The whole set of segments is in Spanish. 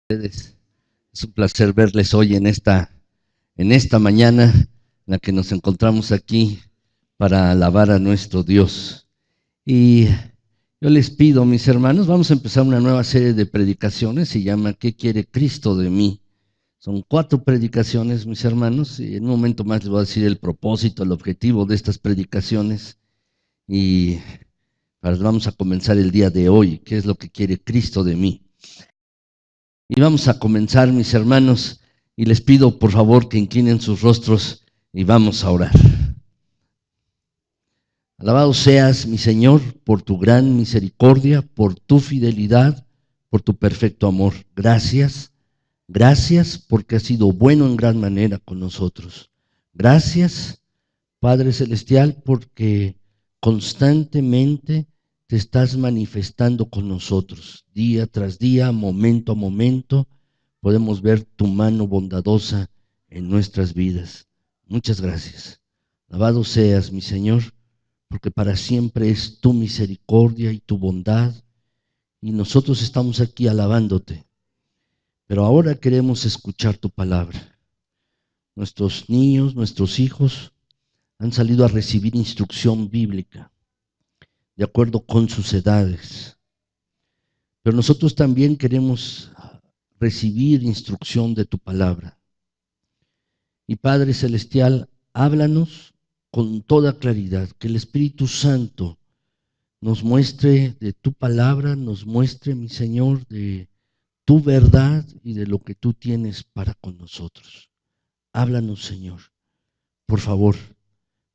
Ustedes. Es un placer verles hoy en esta mañana en la que nos encontramos aquí para alabar a nuestro Dios. Y yo les pido, mis hermanos, vamos a empezar una nueva serie de predicaciones, se llama ¿Qué quiere Cristo de mí? Son 4 predicaciones, mis hermanos, y en un momento más les voy a decir el propósito, el objetivo de estas predicaciones. Y vamos a comenzar el día de hoy, ¿qué es lo que quiere Cristo de mí? Y vamos a comenzar, mis hermanos, y les pido por favor que inclinen sus rostros y vamos a orar. Alabado seas, mi Señor, por tu gran misericordia, por tu fidelidad, por tu perfecto amor. Gracias, gracias porque has sido bueno en gran manera con nosotros. Gracias, Padre Celestial, porque constantemente te estás manifestando con nosotros, día tras día, momento a momento, podemos ver tu mano bondadosa en nuestras vidas. Muchas gracias. Alabado seas, mi Señor, porque para siempre es tu misericordia y tu bondad, y nosotros estamos aquí alabándote. Pero ahora queremos escuchar tu palabra. Nuestros niños, nuestros hijos han salido a recibir instrucción bíblica de acuerdo con sus edades. Pero nosotros también queremos recibir instrucción de tu palabra. Y Padre Celestial, háblanos con toda claridad, que el Espíritu Santo nos muestre de tu palabra, nos muestre, mi Señor, de tu verdad y de lo que tú tienes para con nosotros. Háblanos, Señor, por favor,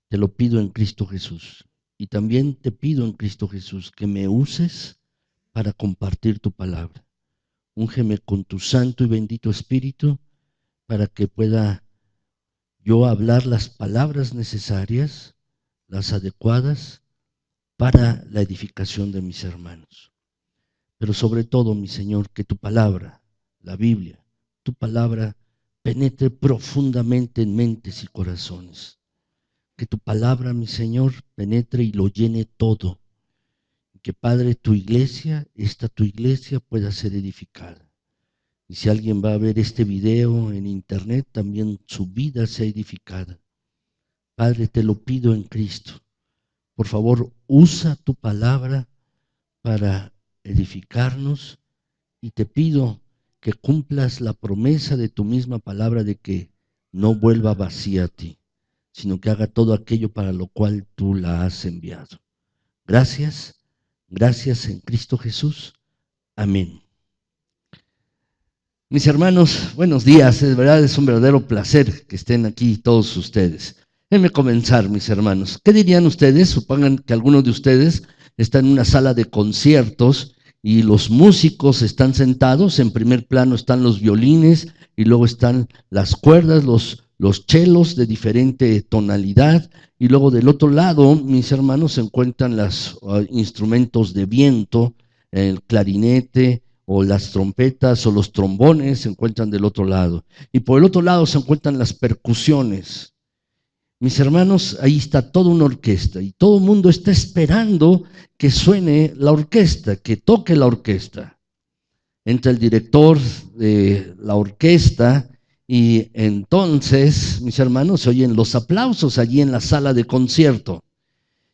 te lo pido en Cristo Jesús. Y también te pido en Cristo Jesús que me uses para compartir tu palabra. Úngeme con tu santo y bendito Espíritu para que pueda yo hablar las palabras necesarias, las adecuadas para la edificación de mis hermanos. Pero sobre todo, mi Señor, que tu palabra, la Biblia, tu palabra penetre profundamente en mentes y corazones. Que tu palabra, mi Señor, penetre y lo llene todo. Que, Padre, tu iglesia pueda ser edificada. Y si alguien va a ver este video en internet, también su vida sea edificada. Padre, te lo pido en Cristo. Por favor, usa tu palabra para edificarnos y te pido que cumplas la promesa de tu misma palabra de que no vuelva vacía a ti, sino que haga todo aquello para lo cual tú la has enviado. Gracias, gracias en Cristo Jesús. Amén. Mis hermanos, buenos días, de verdad es un verdadero placer que estén aquí todos ustedes. Déjenme comenzar, mis hermanos. ¿Qué dirían ustedes? Supongan que algunos de ustedes están en una sala de conciertos y los músicos están sentados, en primer plano están los violines y luego están las cuerdas, los chelos de diferente tonalidad, y luego del otro lado, mis hermanos, se encuentran los instrumentos de viento, el clarinete, o las trompetas o los trombones se encuentran del otro lado. Y por el otro lado se encuentran las percusiones. Mis hermanos, ahí está toda una orquesta y todo el mundo está esperando que suene la orquesta, que toque la orquesta. Entra el director de la orquesta y entonces, mis hermanos, se oyen los aplausos allí en la sala de concierto.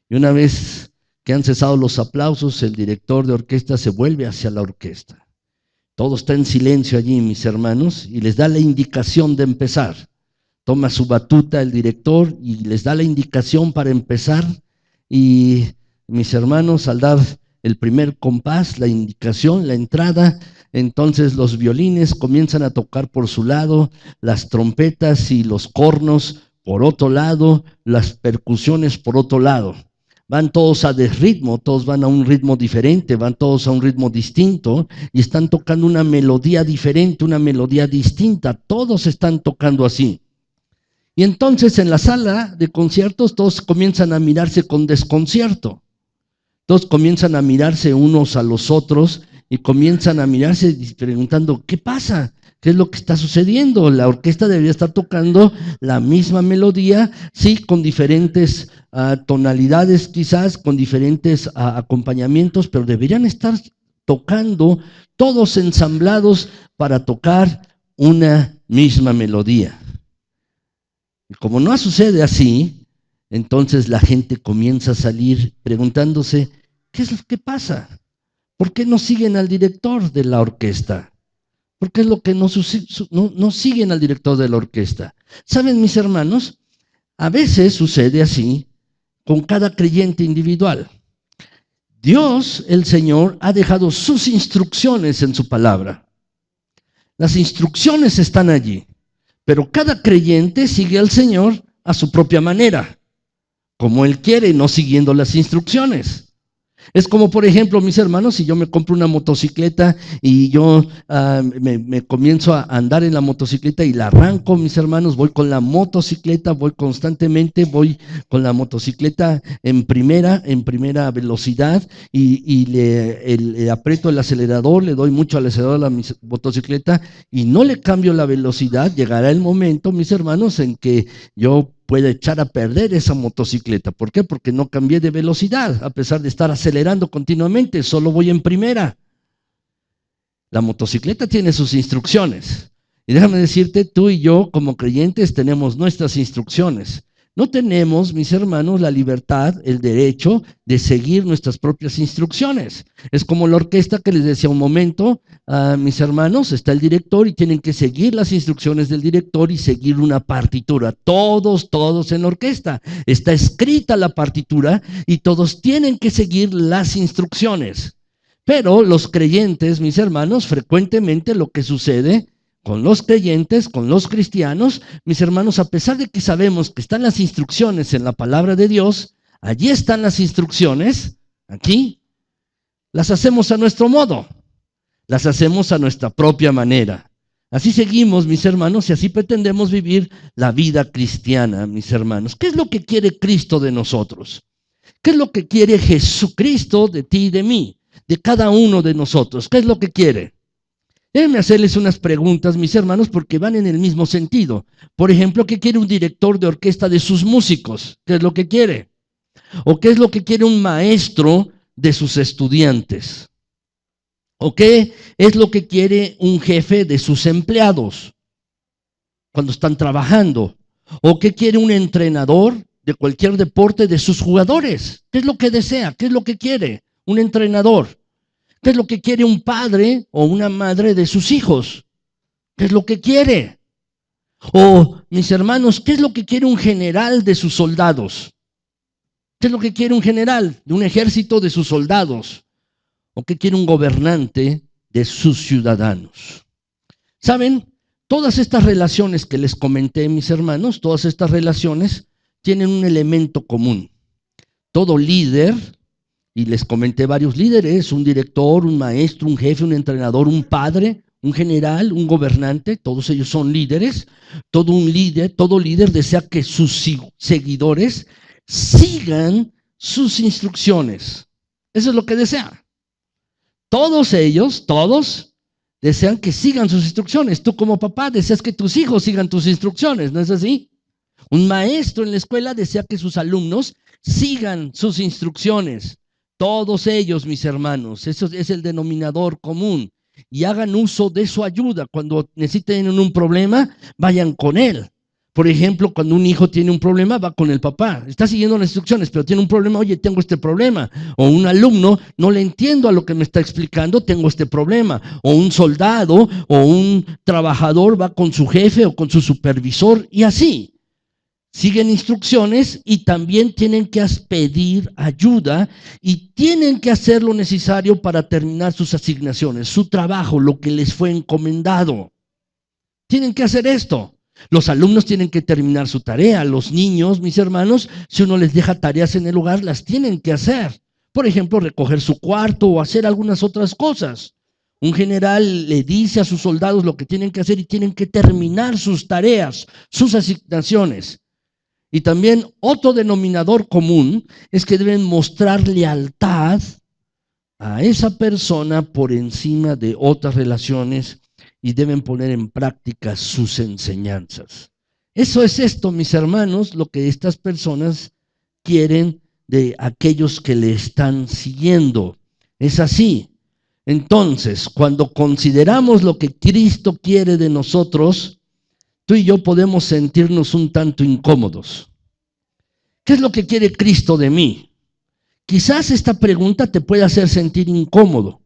Y una vez que han cesado los aplausos, el director de orquesta se vuelve hacia la orquesta. Todo está en silencio allí, mis hermanos, y les da la indicación de empezar. Toma su batuta el director y les da la indicación para empezar. Y mis hermanos, al dar el primer compás, la indicación, la entrada, entonces los violines comienzan a tocar por su lado, las trompetas y los cornos por otro lado, las percusiones por otro lado. Van todos a desritmo, todos van a un ritmo diferente, van todos a un ritmo distinto y están tocando una melodía diferente, una melodía distinta, todos están tocando así. Y entonces en la sala de conciertos todos comienzan a mirarse con desconcierto, todos comienzan a mirarse unos a los otros y comienzan a mirarse preguntando, ¿qué pasa? ¿Qué es lo que está sucediendo? La orquesta debería estar tocando la misma melodía, sí, con diferentes tonalidades quizás, con diferentes acompañamientos, pero deberían estar tocando todos ensamblados para tocar una misma melodía. Y como no sucede así, entonces la gente comienza a salir preguntándose, ¿qué es lo que pasa? ¿Por qué no siguen al director de la orquesta? ¿Por qué es lo que no siguen al director de la orquesta? ¿Saben, mis hermanos? A veces sucede así con cada creyente individual. Dios, el Señor, ha dejado sus instrucciones en su palabra. Las instrucciones están allí, pero cada creyente sigue al Señor a su propia manera, como Él quiere, no siguiendo las instrucciones. Es como, por ejemplo, mis hermanos, si yo me compro una motocicleta y yo me comienzo a andar en la motocicleta y la arranco, mis hermanos, voy con la motocicleta, voy constantemente, voy con la motocicleta en primera velocidad y le aprieto el acelerador, le doy mucho al acelerador a la motocicleta y no le cambio la velocidad. Llegará el momento, mis hermanos, en que yo puede echar a perder esa motocicleta. ¿Por qué? Porque no cambié de velocidad, a pesar de estar acelerando continuamente, solo voy en primera. La motocicleta tiene sus instrucciones. Y déjame decirte, tú y yo como creyentes tenemos nuestras instrucciones. No tenemos, mis hermanos, la libertad, el derecho de seguir nuestras propias instrucciones. Es como la orquesta que les decía un momento, mis hermanos, está el director y tienen que seguir las instrucciones del director y seguir una partitura. Todos en la orquesta. Está escrita la partitura y todos tienen que seguir las instrucciones. Pero los creyentes, mis hermanos, frecuentemente lo que sucede con los creyentes, con los cristianos, mis hermanos, a pesar de que sabemos que están las instrucciones en la palabra de Dios, allí están las instrucciones, aquí, las hacemos a nuestro modo, las hacemos a nuestra propia manera. Así seguimos, mis hermanos, y así pretendemos vivir la vida cristiana, mis hermanos. ¿Qué es lo que quiere Cristo de nosotros? ¿Qué es lo que quiere Jesucristo de ti y de mí, de cada uno de nosotros? ¿Qué es lo que quiere? Déjenme hacerles unas preguntas, mis hermanos, porque van en el mismo sentido. Por ejemplo, ¿qué quiere un director de orquesta de sus músicos? ¿Qué es lo que quiere? ¿O qué es lo que quiere un maestro de sus estudiantes? ¿O qué es lo que quiere un jefe de sus empleados cuando están trabajando? ¿O qué quiere un entrenador de cualquier deporte de sus jugadores? ¿Qué es lo que desea? ¿Qué es lo que quiere un entrenador? ¿Qué es lo que quiere un padre o una madre de sus hijos? ¿Qué es lo que quiere? O, mis hermanos, ¿qué es lo que quiere un general de sus soldados? ¿Qué es lo que quiere un general de un ejército de sus soldados? ¿O qué quiere un gobernante de sus ciudadanos? ¿Saben? Todas estas relaciones que les comenté, mis hermanos, todas estas relaciones tienen un elemento común. Todo líder, y les comenté varios líderes, un director, un maestro, un jefe, un entrenador, un padre, un general, un gobernante, todos ellos son líderes. Todo líder desea que sus seguidores sigan sus instrucciones. Eso es lo que desea. Todos ellos, todos, desean que sigan sus instrucciones. Tú como papá deseas que tus hijos sigan tus instrucciones, ¿no es así? Un maestro en la escuela desea que sus alumnos sigan sus instrucciones. Todos ellos, mis hermanos, eso es el denominador común. Y hagan uso de su ayuda. Cuando necesiten un problema, vayan con él. Por ejemplo, cuando un hijo tiene un problema, va con el papá. Está siguiendo las instrucciones, pero tiene un problema. Oye, tengo este problema. O un alumno, no le entiendo a lo que me está explicando, tengo este problema. O un soldado o un trabajador va con su jefe o con su supervisor y así. Siguen instrucciones y también tienen que pedir ayuda y tienen que hacer lo necesario para terminar sus asignaciones, su trabajo, lo que les fue encomendado. Tienen que hacer esto. Los alumnos tienen que terminar su tarea. Los niños, mis hermanos, si uno les deja tareas en el hogar, las tienen que hacer. Por ejemplo, recoger su cuarto o hacer algunas otras cosas. Un general le dice a sus soldados lo que tienen que hacer y tienen que terminar sus tareas, sus asignaciones. Y también otro denominador común es que deben mostrar lealtad a esa persona por encima de otras relaciones y deben poner en práctica sus enseñanzas. Eso es esto, mis hermanos, lo que estas personas quieren de aquellos que le están siguiendo. Es así. Entonces, cuando consideramos lo que Cristo quiere de nosotros, tú y yo podemos sentirnos un tanto incómodos. ¿Qué es lo que quiere Cristo de mí? Quizás esta pregunta te pueda hacer sentir incómodo.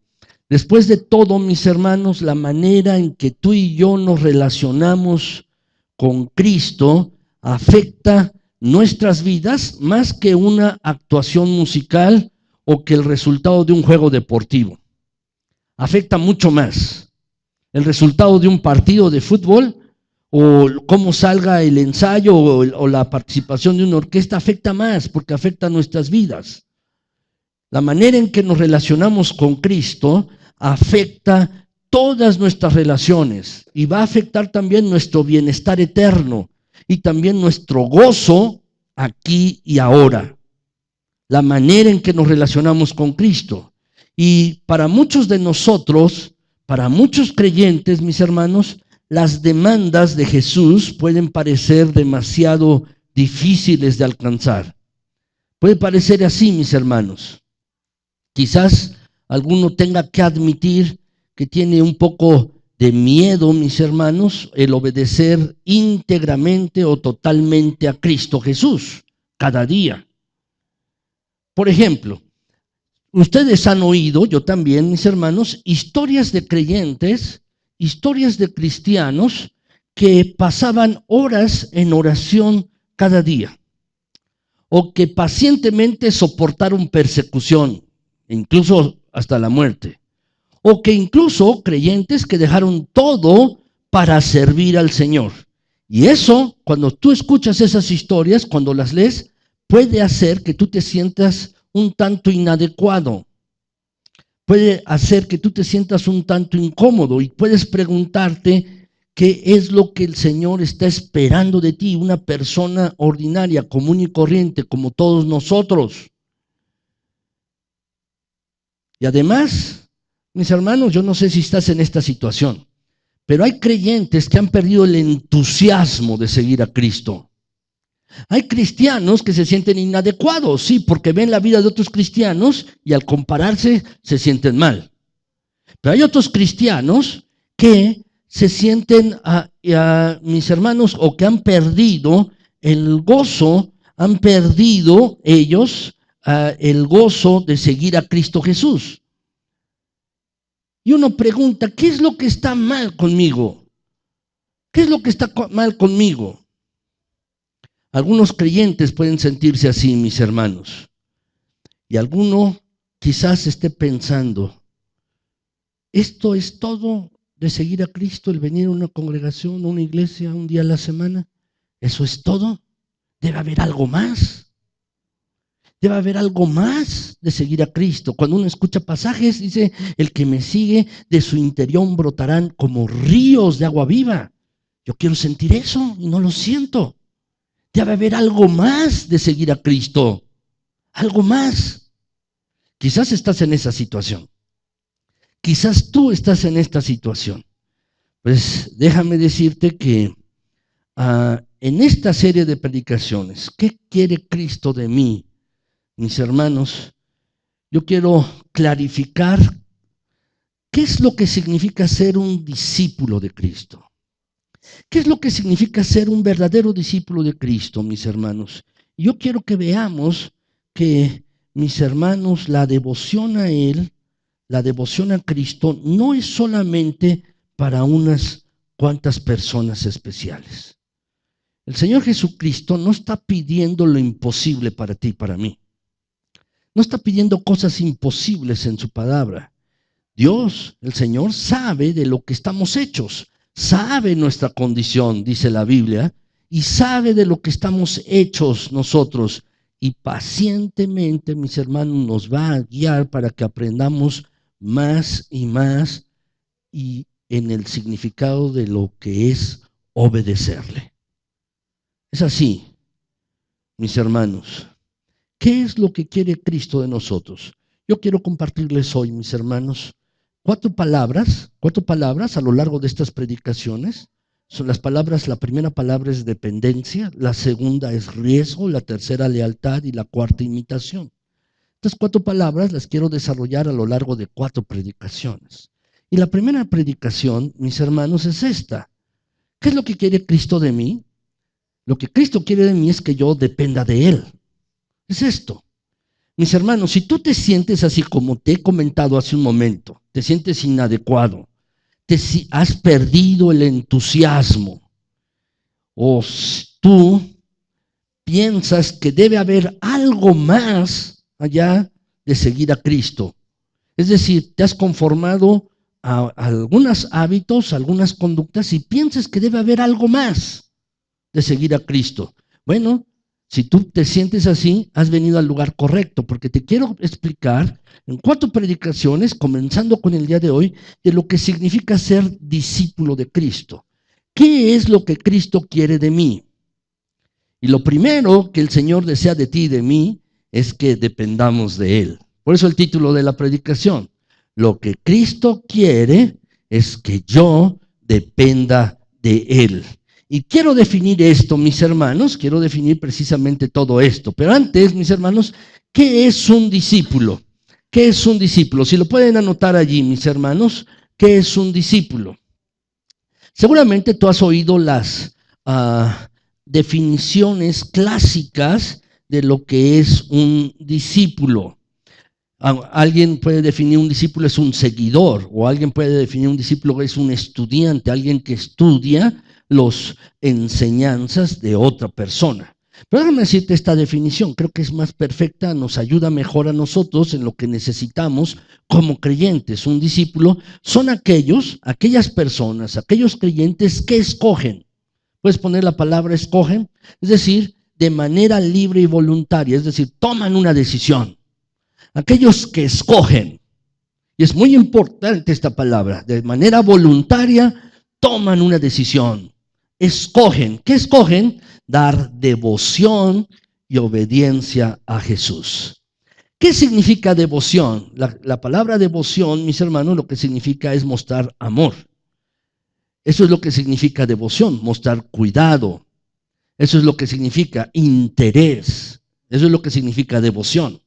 Después de todo, mis hermanos, la manera en que tú y yo nos relacionamos con Cristo afecta nuestras vidas más que una actuación musical o que el resultado de un juego deportivo. Afecta mucho más. El resultado de un partido de fútbol o cómo salga el ensayo o la participación de una orquesta afecta más porque afecta nuestras vidas. La manera en que nos relacionamos con Cristo afecta todas nuestras relaciones y va a afectar también nuestro bienestar eterno y también nuestro gozo aquí y ahora. La manera en que nos relacionamos con Cristo. Y para muchos de nosotros, para muchos creyentes, mis hermanos, las demandas de Jesús pueden parecer demasiado difíciles de alcanzar. Puede parecer así, mis hermanos. Quizás alguno tenga que admitir que tiene un poco de miedo, mis hermanos, el obedecer íntegramente o totalmente a Cristo Jesús cada día. Por ejemplo, ustedes han oído, yo también, mis hermanos, historias de creyentes, historias de cristianos que pasaban horas en oración cada día o que pacientemente soportaron persecución, incluso hasta la muerte, o que incluso creyentes que dejaron todo para servir al Señor. Y eso, cuando tú escuchas esas historias, cuando las lees, puede hacer que tú te sientas un tanto inadecuado, puede hacer que tú te sientas un tanto incómodo y puedes preguntarte qué es lo que el Señor está esperando de ti, una persona ordinaria, común y corriente, como todos nosotros. Y además, mis hermanos, yo no sé si estás en esta situación, pero hay creyentes que han perdido el entusiasmo de seguir a Cristo. Hay cristianos que se sienten inadecuados, sí, porque ven la vida de otros cristianos y al compararse se sienten mal. Pero hay otros cristianos que se sienten, mis hermanos, o que han perdido el gozo, han perdido ellos el gozo de seguir a Cristo Jesús. Y uno pregunta, ¿qué es lo que está mal conmigo? ¿Qué es lo que está mal conmigo? Algunos creyentes pueden sentirse así, mis hermanos. Y alguno quizás esté pensando, ¿esto es todo de seguir a Cristo, el venir a una congregación, a una iglesia, un día a la semana? ¿Eso es todo? Debe haber algo más. Debe haber algo más de seguir a Cristo. Cuando uno escucha pasajes, dice, el que me sigue, de su interior brotarán como ríos de agua viva. Yo quiero sentir eso y no lo siento. Debe haber algo más de seguir a Cristo. Algo más. Quizás estás en esa situación. Quizás tú estás en esta situación. Pues déjame decirte que en esta serie de predicaciones, ¿qué quiere Cristo de mí? Mis hermanos, yo quiero clarificar qué es lo que significa ser un discípulo de Cristo. ¿Qué es lo que significa ser un verdadero discípulo de Cristo, mis hermanos? Yo quiero que veamos que, mis hermanos, la devoción a Él, la devoción a Cristo, no es solamente para unas cuantas personas especiales. El Señor Jesucristo no está pidiendo lo imposible para ti y para mí. No está pidiendo cosas imposibles en su palabra. Dios, el Señor, sabe de lo que estamos hechos. Sabe nuestra condición, dice la Biblia, y sabe de lo que estamos hechos nosotros. Y pacientemente, mis hermanos, nos va a guiar para que aprendamos más y más y en el significado de lo que es obedecerle. Es así, mis hermanos. ¿Qué es lo que quiere Cristo de nosotros? Yo quiero compartirles hoy, mis hermanos, cuatro palabras a lo largo de estas predicaciones. Son las palabras, la primera palabra es dependencia, la segunda es riesgo, la tercera lealtad y la cuarta imitación. Estas 4 palabras las quiero desarrollar a lo largo de 4 predicaciones. Y la primera predicación, mis hermanos, es esta. ¿Qué es lo que quiere Cristo de mí? Lo que Cristo quiere de mí es que yo dependa de Él. Es esto. Mis hermanos, si tú te sientes así como te he comentado hace un momento, te sientes inadecuado, has perdido el entusiasmo, o tú piensas que debe haber algo más allá de seguir a Cristo. Es decir, te has conformado a algunos hábitos, algunas conductas y piensas que debe haber algo más de seguir a Cristo. Bueno, si tú te sientes así, has venido al lugar correcto, porque te quiero explicar en 4 predicaciones, comenzando con el día de hoy, de lo que significa ser discípulo de Cristo. ¿Qué es lo que Cristo quiere de mí? Y lo primero que el Señor desea de ti y de mí es que dependamos de Él. Por eso el título de la predicación. Lo que Cristo quiere es que yo dependa de Él. Y quiero definir esto, mis hermanos, quiero definir precisamente todo esto. Pero antes, mis hermanos, ¿qué es un discípulo? ¿Qué es un discípulo? Si lo pueden anotar allí, mis hermanos, ¿qué es un discípulo? Seguramente tú has oído las definiciones clásicas de lo que es un discípulo. Alguien puede definir un discípulo es un seguidor, o alguien puede definir un discípulo es un estudiante, alguien que estudia las enseñanzas de otra persona. Pero déjame decirte esta definición, creo que es más perfecta, nos ayuda mejor a nosotros en lo que necesitamos como creyentes. Un discípulo son aquellas personas, aquellos creyentes que escogen. Puedes poner la palabra escogen, es decir, de manera libre y voluntaria, es decir, toman una decisión. Aquellos que escogen, y es muy importante esta palabra, de manera voluntaria toman una decisión. Escogen. ¿Qué escogen? Dar devoción y obediencia a Jesús. ¿Qué significa devoción? La palabra devoción, mis hermanos, lo que significa es mostrar amor. Eso es lo que significa devoción, mostrar cuidado. Eso es lo que significa interés. Eso es lo que significa devoción.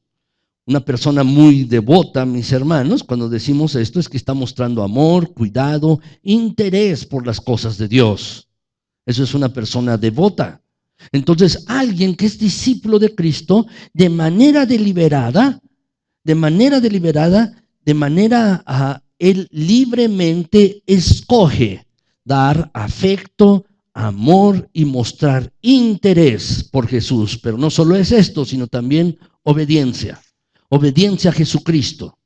Una persona muy devota, mis hermanos, cuando decimos esto es que está mostrando amor, cuidado, interés por las cosas de Dios. Eso es una persona devota. Entonces, alguien que es discípulo de Cristo, de manera deliberada, él libremente escoge dar afecto, amor y mostrar interés por Jesús. Pero no solo es esto, sino también obediencia. Obediencia a Jesucristo.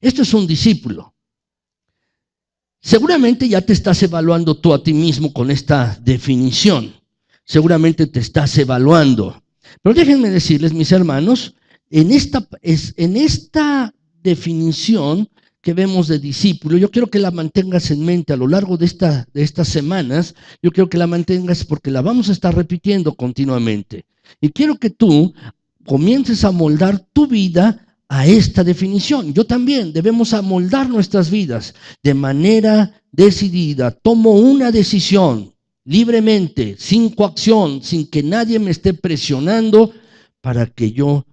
Esto es un discípulo. Seguramente ya te estás evaluando tú a ti mismo con esta definición. Seguramente te estás evaluando. Pero déjenme decirles, mis hermanos, en esta definición que vemos de discípulo, yo quiero que la mantengas en mente a lo largo de estas semanas. Yo quiero que la mantengas porque la vamos a estar repitiendo continuamente. Y quiero que tú comiences a moldar tu vida a esta definición. Yo también, debemos amoldar nuestras vidas de manera decidida. Tomo una decisión libremente, sin coacción, sin que nadie me esté presionando, para que yo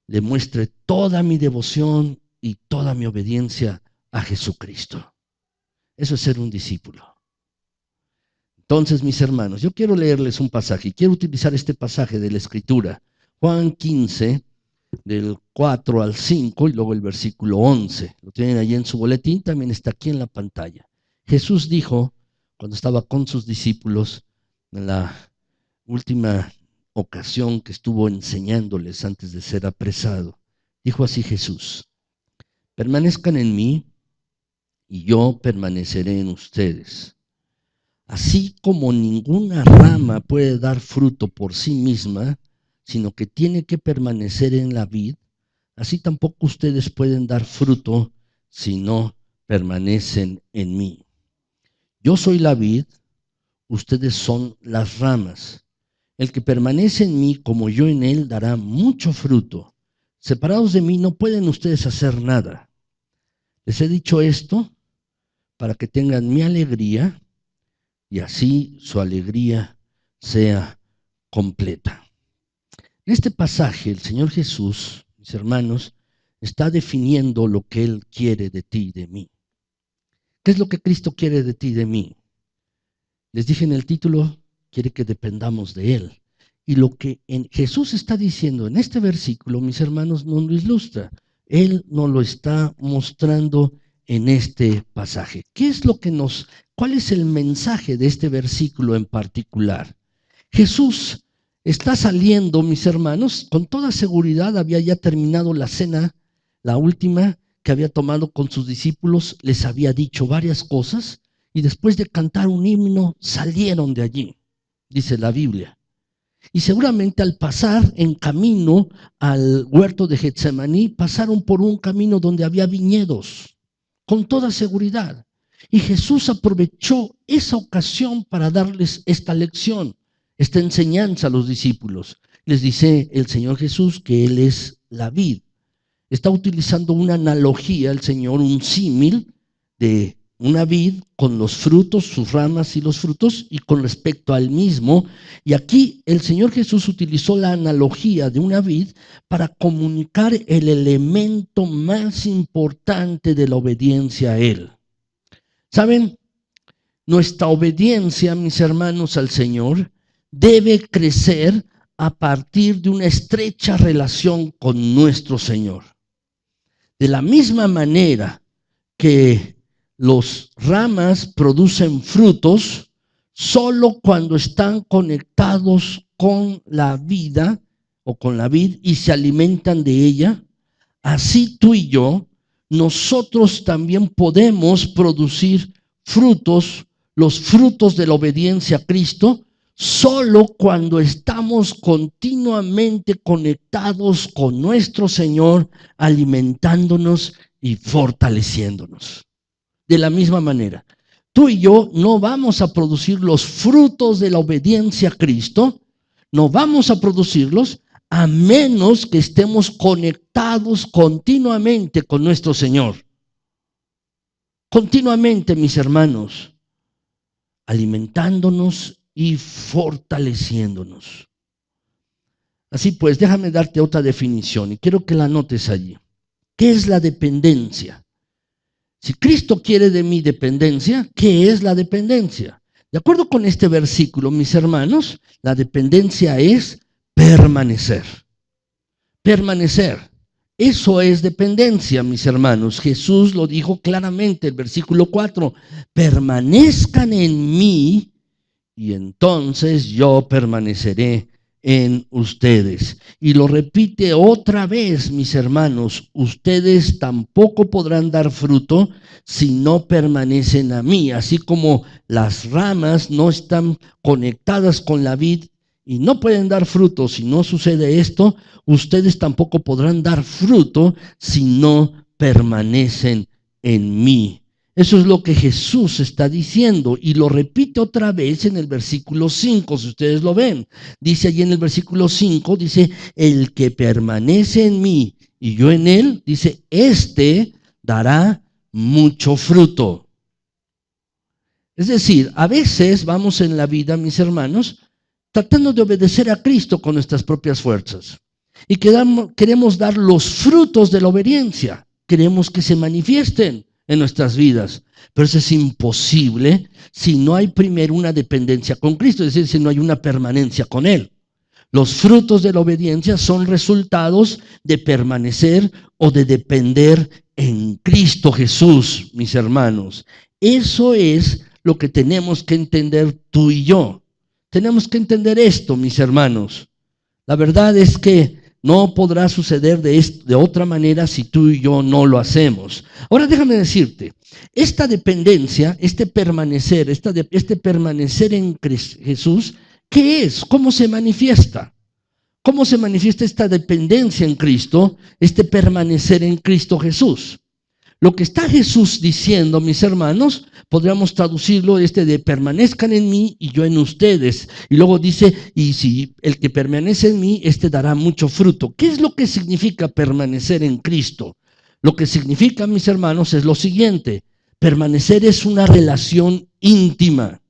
le muestre toda mi devoción y toda mi obediencia a Jesucristo. Eso es ser un discípulo. Entonces, mis hermanos, yo quiero leerles un pasaje, quiero utilizar este pasaje de la Escritura, Juan 15, del 4 al 5 y luego el versículo 11. Lo tienen allí en su boletín, también está aquí en la pantalla. Jesús dijo, cuando estaba con sus discípulos, en la última ocasión que estuvo enseñándoles antes de ser apresado, dijo así Jesús: permanezcan en mí y yo permaneceré en ustedes. Así como ninguna rama puede dar fruto por sí misma, sino que tiene que permanecer en la vid, así tampoco ustedes pueden dar fruto si no permanecen en mí. Yo soy la vid, ustedes son las ramas. El que permanece en mí como yo en él dará mucho fruto. Separados de mí no pueden ustedes hacer nada. Les he dicho esto para que tengan mi alegría y así su alegría sea completa. En este pasaje, el Señor Jesús, mis hermanos, está definiendo lo que Él quiere de ti y de mí. ¿Qué es lo que Cristo quiere de ti y de mí? Les dije en el título, quiere que dependamos de Él. Y lo que Jesús está diciendo en este versículo, mis hermanos, no lo ilustra. Él nos lo está mostrando en este pasaje. ¿Cuál es el mensaje de este versículo en particular? Jesús está saliendo, mis hermanos, con toda seguridad había ya terminado la cena, la última que había tomado con sus discípulos, les había dicho varias cosas y después de cantar un himno salieron de allí, dice la Biblia. Y seguramente al pasar en camino al huerto de Getsemaní, pasaron por un camino donde había viñedos, con toda seguridad. Y Jesús aprovechó esa ocasión para darles esta lección, esta enseñanza a los discípulos. Les dice el Señor Jesús que Él es la vid. Está utilizando una analogía, el Señor, un símil de una vid con los frutos, sus ramas y los frutos, y con respecto al mismo. Y aquí el Señor Jesús utilizó la analogía de una vid para comunicar el elemento más importante de la obediencia a Él. ¿Saben? Nuestra obediencia, mis hermanos, al Señor debe crecer a partir de una estrecha relación con nuestro Señor. De la misma manera que las ramas producen frutos solo cuando están conectados con la vida o con la vid y se alimentan de ella, así tú y yo, nosotros también podemos producir frutos, los frutos de la obediencia a Cristo, solo cuando estamos continuamente conectados con nuestro Señor, alimentándonos y fortaleciéndonos. De la misma manera, tú y yo no vamos a producir los frutos de la obediencia a Cristo, no vamos a producirlos a menos que estemos conectados continuamente con nuestro Señor. Continuamente, mis hermanos, alimentándonos y fortaleciéndonos. Así pues, déjame darte otra definición y quiero que la anotes allí. ¿Qué es la dependencia? Si Cristo quiere de mi dependencia, ¿qué es la dependencia? De acuerdo con este versículo, mis hermanos, la dependencia es permanecer. Permanecer. Eso es dependencia, mis hermanos. Jesús lo dijo claramente, el versículo 4, permanezcan en mí y entonces yo permaneceré en ustedes. Y lo repite otra vez, mis hermanos, ustedes tampoco podrán dar fruto si no permanecen a mí. Así como las ramas no están conectadas con la vid y no pueden dar fruto si no sucede esto, ustedes tampoco podrán dar fruto si no permanecen en mí. Eso es lo que Jesús está diciendo y lo repite otra vez en el versículo 5, si ustedes lo ven. Dice allí en el versículo 5, dice, el que permanece en mí y yo en él, dice, este dará mucho fruto. Es decir, a veces vamos en la vida, mis hermanos, tratando de obedecer a Cristo con nuestras propias fuerzas. Y queremos dar los frutos de la obediencia. Queremos que se manifiesten en nuestras vidas. Pero eso es imposible si no hay primero una dependencia con Cristo, es decir, si no hay una permanencia con Él. Los frutos de la obediencia son resultados de permanecer o de depender en Cristo Jesús, mis hermanos. Eso es lo que tenemos que entender tú y yo. Tenemos que entender esto, mis hermanos. La verdad es que no podrá suceder de otra manera si tú y yo no lo hacemos. Ahora déjame decirte, esta dependencia, este permanecer en Jesús, ¿qué es? ¿Cómo se manifiesta? ¿Cómo se manifiesta esta dependencia en Cristo, este permanecer en Cristo Jesús? Lo que está Jesús diciendo, mis hermanos, podríamos traducirlo de permanezcan en mí y yo en ustedes. Y luego dice, y si el que permanece en mí, dará mucho fruto. ¿Qué es lo que significa permanecer en Cristo? Lo que significa, mis hermanos, es lo siguiente. Permanecer es una relación íntima.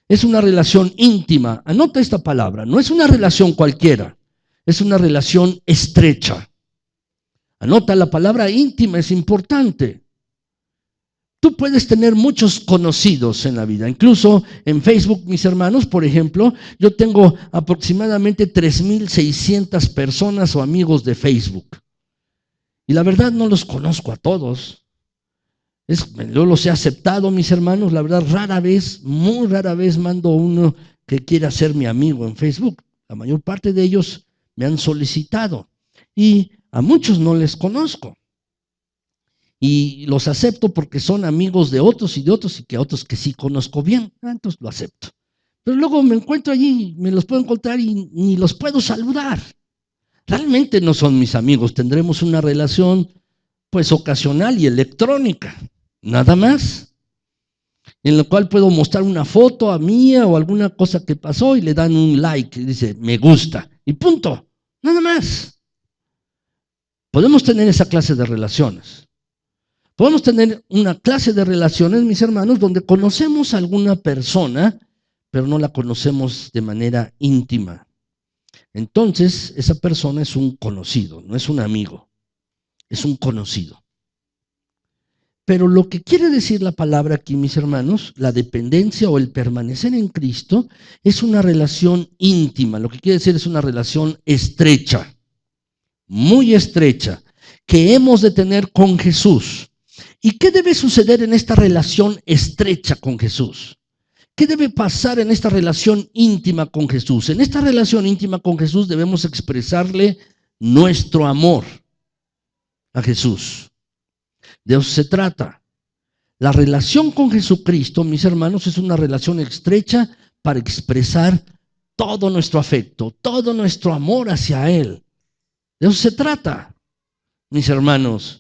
Es una relación íntima. Anota esta palabra. No es una relación cualquiera. Es una relación estrecha. Anota, la palabra íntima es importante. Tú puedes tener muchos conocidos en la vida. Incluso en Facebook, mis hermanos, por ejemplo, yo tengo aproximadamente 3,600 personas o amigos de Facebook. Y la verdad no los conozco a todos. Yo los he aceptado, mis hermanos. La verdad, rara vez, muy rara vez mando uno que quiera ser mi amigo en Facebook. La mayor parte de ellos me han solicitado. Y a muchos no les conozco. Y los acepto porque son amigos de otros y que otros que sí conozco bien. Entonces lo acepto. Pero luego me encuentro allí, me los puedo encontrar y ni los puedo saludar. Realmente no son mis amigos. Tendremos una relación pues ocasional y electrónica. Nada más. En la cual puedo mostrar una foto a mía o alguna cosa que pasó y le dan un like. Y dice, me gusta. Y punto. Nada más. Podemos tener esa clase de relaciones. Podemos tener una clase de relaciones, mis hermanos, donde conocemos a alguna persona, pero no la conocemos de manera íntima. Entonces, esa persona es un conocido, no es un amigo, es un conocido. Pero lo que quiere decir la palabra aquí, mis hermanos, la dependencia o el permanecer en Cristo, es una relación íntima. Lo que quiere decir es una relación estrecha, muy estrecha, que hemos de tener con Jesús. ¿Y qué debe suceder en esta relación estrecha con Jesús? ¿Qué debe pasar en esta relación íntima con Jesús? En esta relación íntima con Jesús debemos expresarle nuestro amor a Jesús. De eso se trata. La relación con Jesucristo, mis hermanos, es una relación estrecha para expresar todo nuestro afecto, todo nuestro amor hacia Él. De eso se trata, mis hermanos.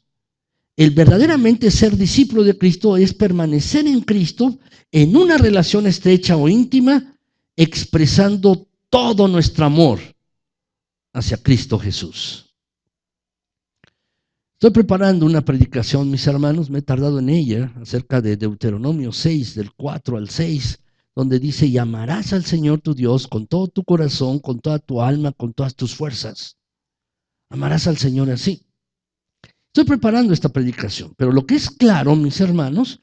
El verdaderamente ser discípulo de Cristo es permanecer en Cristo en una relación estrecha o íntima, expresando todo nuestro amor hacia Cristo Jesús. Estoy preparando una predicación, mis hermanos, me he tardado en ella, acerca de Deuteronomio 6, del 4 al 6, donde dice, y amarás al Señor tu Dios con todo tu corazón, con toda tu alma, con todas tus fuerzas. Amarás al Señor así. Estoy preparando esta predicación, pero lo que es claro, mis hermanos,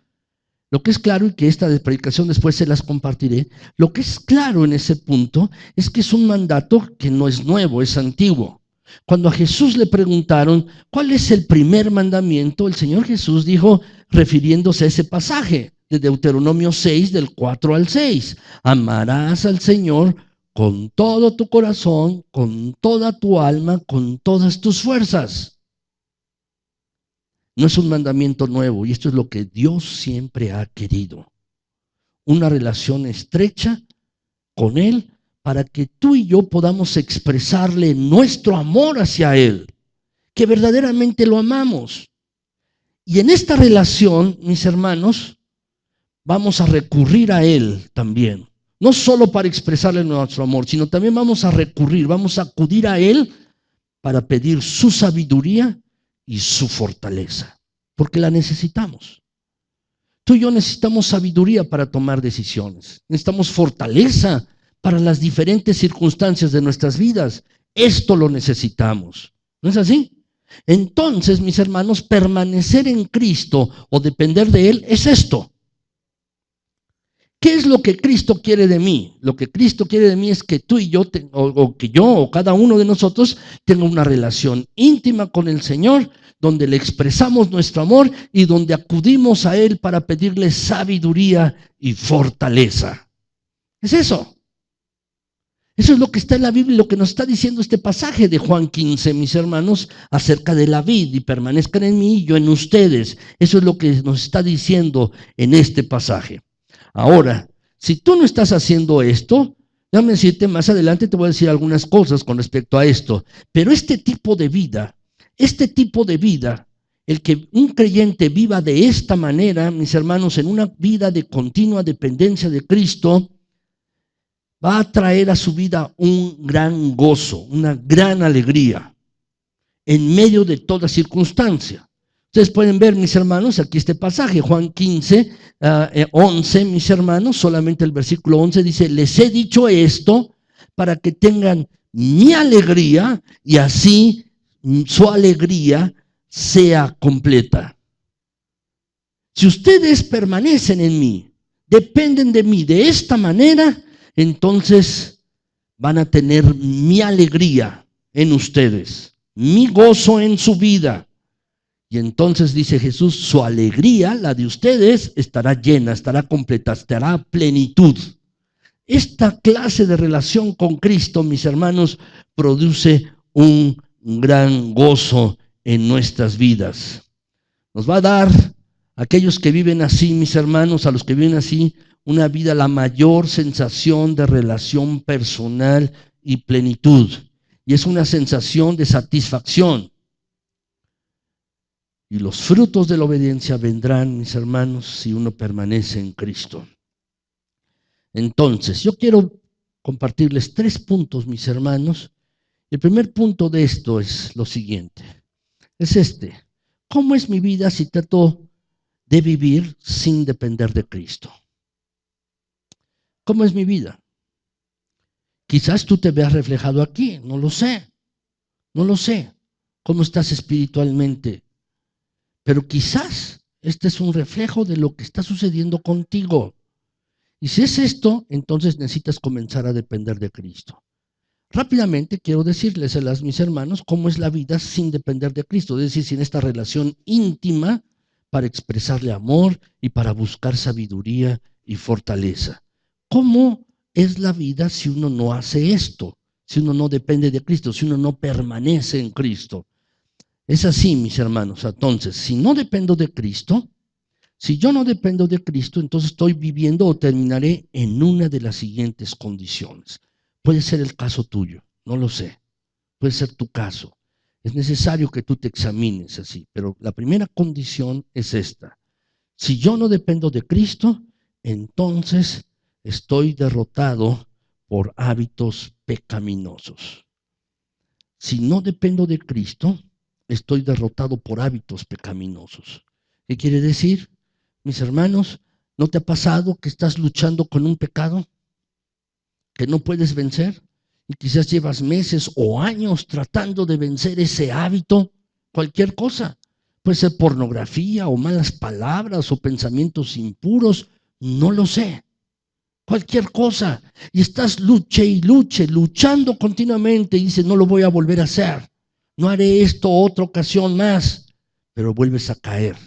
lo que es claro, y que esta predicación después se las compartiré, lo que es claro en ese punto es que es un mandato que no es nuevo, es antiguo. Cuando a Jesús le preguntaron, ¿cuál es el primer mandamiento? El Señor Jesús dijo, refiriéndose a ese pasaje de Deuteronomio 6, del 4 al 6, amarás al Señor con todo tu corazón, con toda tu alma, con todas tus fuerzas. No es un mandamiento nuevo, y esto es lo que Dios siempre ha querido. Una relación estrecha con Él para que tú y yo podamos expresarle nuestro amor hacia Él, que verdaderamente lo amamos. Y en esta relación, mis hermanos, vamos a recurrir a Él también. No solo para expresarle nuestro amor, sino también vamos a recurrir, vamos a acudir a Él para pedir su sabiduría y su fortaleza, porque la necesitamos. Tú y yo necesitamos sabiduría para tomar decisiones, necesitamos fortaleza para las diferentes circunstancias de nuestras vidas. Esto lo necesitamos, ¿no es así? Entonces, mis hermanos, permanecer en Cristo o depender de Él es esto. ¿Qué es lo que Cristo quiere de mí? Lo que Cristo quiere de mí es que tú y yo, o cada uno de nosotros, tenga una relación íntima con el Señor, donde le expresamos nuestro amor y donde acudimos a Él para pedirle sabiduría y fortaleza. Es eso. Eso es lo que está en la Biblia y lo que nos está diciendo este pasaje de Juan 15, mis hermanos, acerca de la vid, y permanezcan en mí y yo en ustedes. Eso es lo que nos está diciendo en este pasaje. Ahora, si tú no estás haciendo esto, déjame decirte, más adelante te voy a decir algunas cosas con respecto a esto, pero este tipo de vida, el que un creyente viva de esta manera, mis hermanos, en una vida de continua dependencia de Cristo, va a traer a su vida un gran gozo, una gran alegría, en medio de toda circunstancia. Ustedes pueden ver, mis hermanos, aquí este pasaje, Juan 15, 11, mis hermanos, solamente el versículo 11 dice, les he dicho esto para que tengan mi alegría y así su alegría sea completa. Si ustedes permanecen en mí, dependen de mí de esta manera, entonces van a tener mi alegría en ustedes, mi gozo en su vida. Y entonces dice Jesús, su alegría, la de ustedes, estará llena, estará completa, estará a plenitud. Esta clase de relación con Cristo, mis hermanos, produce un gran gozo en nuestras vidas. Nos va a dar a aquellos que viven así, mis hermanos, a los que viven así, una vida, la mayor sensación de relación personal y plenitud. Y es una sensación de satisfacción. Y los frutos de la obediencia vendrán, mis hermanos, si uno permanece en Cristo. Entonces, yo quiero compartirles 3 puntos, mis hermanos. El primer punto de esto es lo siguiente. Es este. ¿Cómo es mi vida si trato de vivir sin depender de Cristo? ¿Cómo es mi vida? Quizás tú te veas reflejado aquí, no lo sé. No lo sé. ¿Cómo estás espiritualmente? Pero quizás este es un reflejo de lo que está sucediendo contigo. Y si es esto, entonces necesitas comenzar a depender de Cristo. Rápidamente quiero decirles a mis hermanos cómo es la vida sin depender de Cristo, es decir, sin esta relación íntima para expresarle amor y para buscar sabiduría y fortaleza. ¿Cómo es la vida si uno no hace esto? Si uno no depende de Cristo, si uno no permanece en Cristo. Es así, mis hermanos. Entonces, si no dependo de Cristo, si yo no dependo de Cristo, entonces estoy viviendo o terminaré en una de las siguientes condiciones. Puede ser el caso tuyo, no lo sé. Puede ser tu caso. Es necesario que tú te examines así, pero la primera condición es esta. Si yo no dependo de Cristo, entonces estoy derrotado por hábitos pecaminosos. Si no dependo de Cristo, estoy derrotado por hábitos pecaminosos. ¿Qué quiere decir? Mis hermanos, ¿no te ha pasado que estás luchando con un pecado que no puedes vencer? Y quizás llevas meses o años tratando de vencer ese hábito, cualquier cosa. Puede ser pornografía o malas palabras o pensamientos impuros, no lo sé. Cualquier cosa. Y estás luchando continuamente y dices, no lo voy a volver a hacer. No haré esto otra ocasión más. Pero vuelves a caer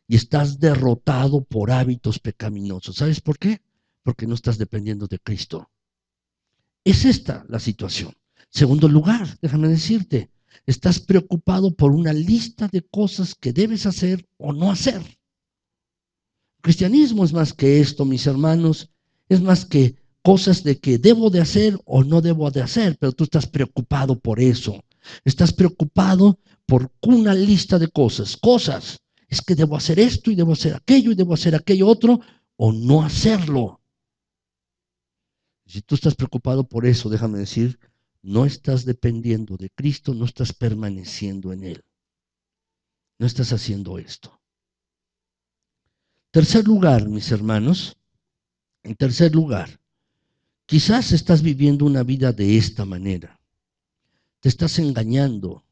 y estás derrotado por hábitos pecaminosos. ¿Sabes por qué? Porque no estás dependiendo de Cristo. Es esta la situación. Segundo lugar, déjame decirte, estás preocupado por una lista de cosas que debes hacer o no hacer. El cristianismo es más que esto, mis hermanos. Es más que cosas de que debo de hacer o no debo de hacer, pero tú estás preocupado por eso. Estás preocupado por una lista de cosas. Es que debo hacer esto y debo hacer aquello y debo hacer aquello otro o no hacerlo. Si tú estás preocupado por eso, déjame decir, no estás dependiendo de Cristo, no estás permaneciendo en Él. No estás haciendo esto. Tercer lugar, mis hermanos, en tercer lugar, quizás estás viviendo una vida de esta manera. Te estás engañando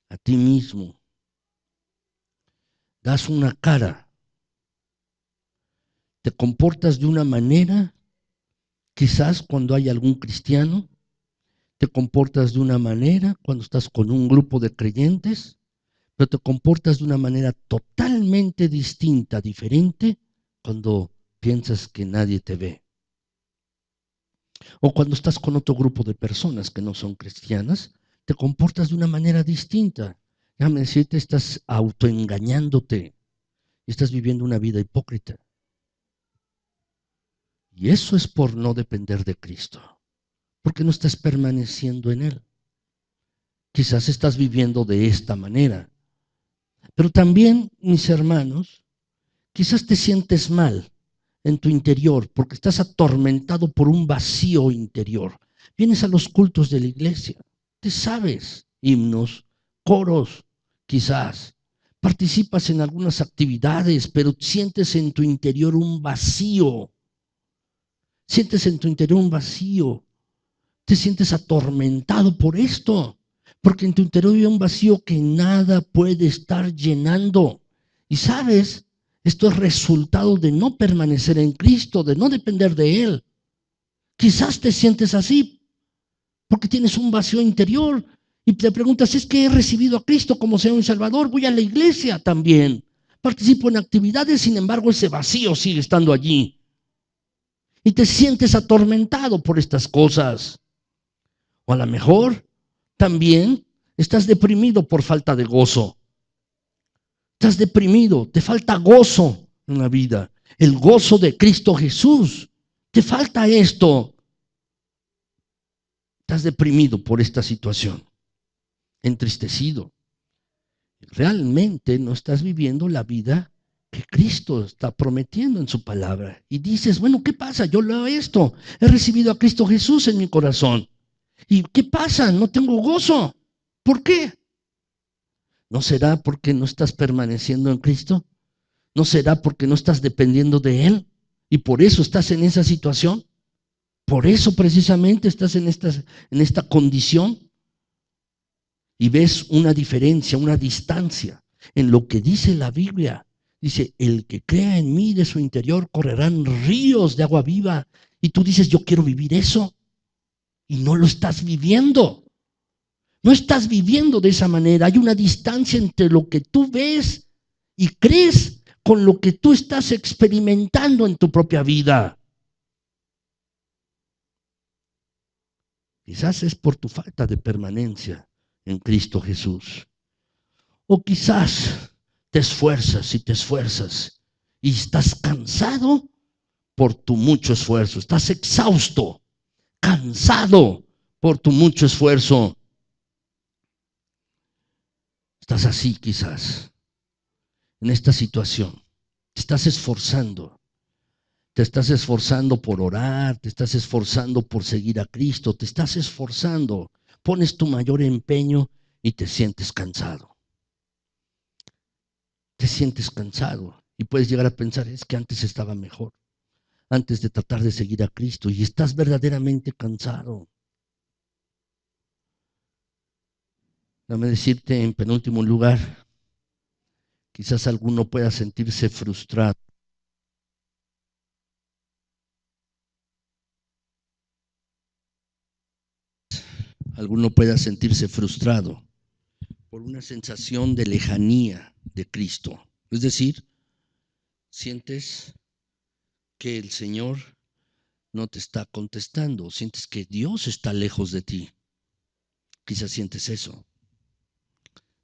a ti mismo. Das una cara. Te comportas de una manera, quizás cuando hay algún cristiano. Te comportas de una manera cuando estás con un grupo de creyentes, pero te comportas de una manera totalmente distinta, diferente, cuando piensas que nadie te ve. O cuando estás con otro grupo de personas que no son cristianas, te comportas de una manera distinta. Déjame decirte, estás autoengañándote y estás viviendo una vida hipócrita. Y eso es por no depender de Cristo, porque no estás permaneciendo en Él. Quizás estás viviendo de esta manera. Pero también, mis hermanos, quizás te sientes mal en tu interior porque estás atormentado por un vacío interior. Vienes a los cultos de la iglesia, te sabes himnos, coros, quizás. Participas en algunas actividades, pero sientes en tu interior un vacío. Sientes en tu interior un vacío. Te sientes atormentado por esto, Porque en tu interior hay un vacío que nada puede estar llenando. Y sabes, esto es resultado de no permanecer en Cristo, de no depender de Él. Quizás te sientes así porque tienes un vacío interior y te preguntas, es que he recibido a Cristo como Señor y Salvador, voy a la iglesia también, participo en actividades, sin embargo ese vacío sigue estando allí. Y te sientes atormentado por estas cosas. O a lo mejor también estás deprimido por falta de gozo. Estás deprimido, te falta gozo en la vida. El gozo de Cristo Jesús. Te falta esto. Estás deprimido por esta situación, entristecido. Realmente no estás viviendo la vida que Cristo está prometiendo en su palabra. Y dices, bueno, ¿qué pasa? Yo leo esto. He recibido a Cristo Jesús en mi corazón. ¿Y qué pasa? No tengo gozo. ¿Por qué? ¿No será porque no estás permaneciendo en Cristo? ¿No será porque no estás dependiendo de Él? Y por eso estás en esa situación. Por eso precisamente estás en esta condición. Y ves una diferencia, una distancia en lo que dice la Biblia. Dice, el que crea en mí, de su interior correrán ríos de agua viva. Y tú dices, yo quiero vivir eso. Y no lo estás viviendo. No estás viviendo de esa manera. Hay una distancia entre lo que tú ves y crees con lo que tú estás experimentando en tu propia vida. Quizás es por tu falta de permanencia en Cristo Jesús. O quizás te esfuerzas y estás cansado por tu mucho esfuerzo. Estás exhausto, cansado por tu mucho esfuerzo. Estás así quizás, en esta situación. Te estás esforzando. Te estás esforzando por orar, te estás esforzando por seguir a Cristo, te estás esforzando, pones tu mayor empeño y te sientes cansado. Te sientes cansado y puedes llegar a pensar, es que antes estaba mejor, antes de tratar de seguir a Cristo, y estás verdaderamente cansado. Déjame decirte en penúltimo lugar, quizás alguno pueda sentirse frustrado. Alguno pueda sentirse frustrado por una sensación de lejanía de Cristo. Es decir, sientes que el Señor no te está contestando, sientes que Dios está lejos de ti. Quizás sientes eso.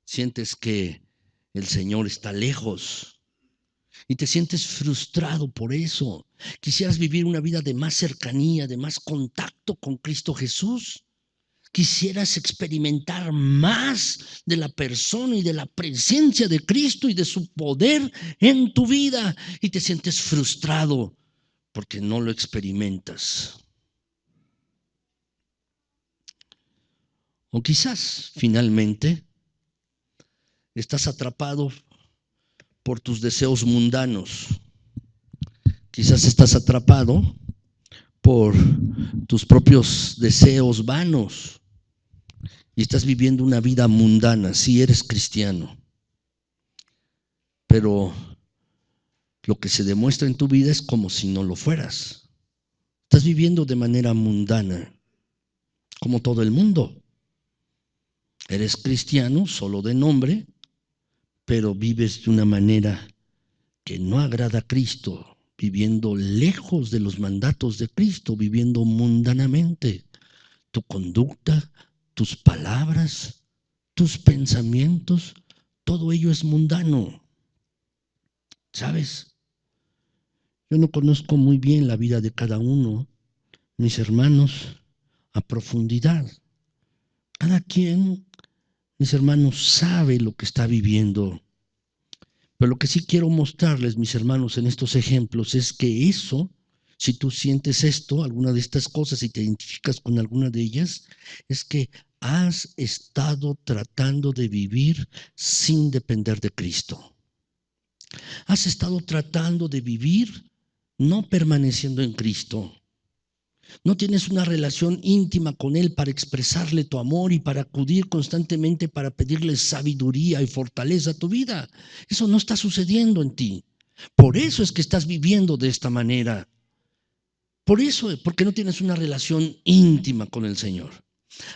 Sientes que el Señor está lejos y te sientes frustrado por eso. Quisieras vivir una vida de más cercanía, de más contacto con Cristo Jesús. Quisieras experimentar más de la persona y de la presencia de Cristo y de su poder en tu vida, y te sientes frustrado porque no lo experimentas. O quizás finalmente estás atrapado por tus deseos mundanos. Quizás estás atrapado por tus propios deseos vanos y estás viviendo una vida mundana. Sí, eres cristiano, pero lo que se demuestra en tu vida es como si no lo fueras. Estás viviendo de manera mundana, como todo el mundo. Eres cristiano solo de nombre, pero vives de una manera que no agrada a Cristo, viviendo lejos de los mandatos de Cristo, viviendo mundanamente. Tu conducta, tus palabras, tus pensamientos, todo ello es mundano. ¿Sabes? Yo no conozco muy bien la vida de cada uno, mis hermanos, a profundidad. Cada quien, mis hermanos, sabe lo que está viviendo. Pero lo que sí quiero mostrarles, mis hermanos, en estos ejemplos es que eso, si tú sientes esto, alguna de estas cosas y te identificas con alguna de ellas, es que has estado tratando de vivir sin depender de Cristo. Has estado tratando de vivir no permaneciendo en Cristo. No tienes una relación íntima con Él para expresarle tu amor y para acudir constantemente para pedirle sabiduría y fortaleza a tu vida. Eso no está sucediendo en ti. Por eso es que estás viviendo de esta manera. Por eso, porque no tienes una relación íntima con el Señor.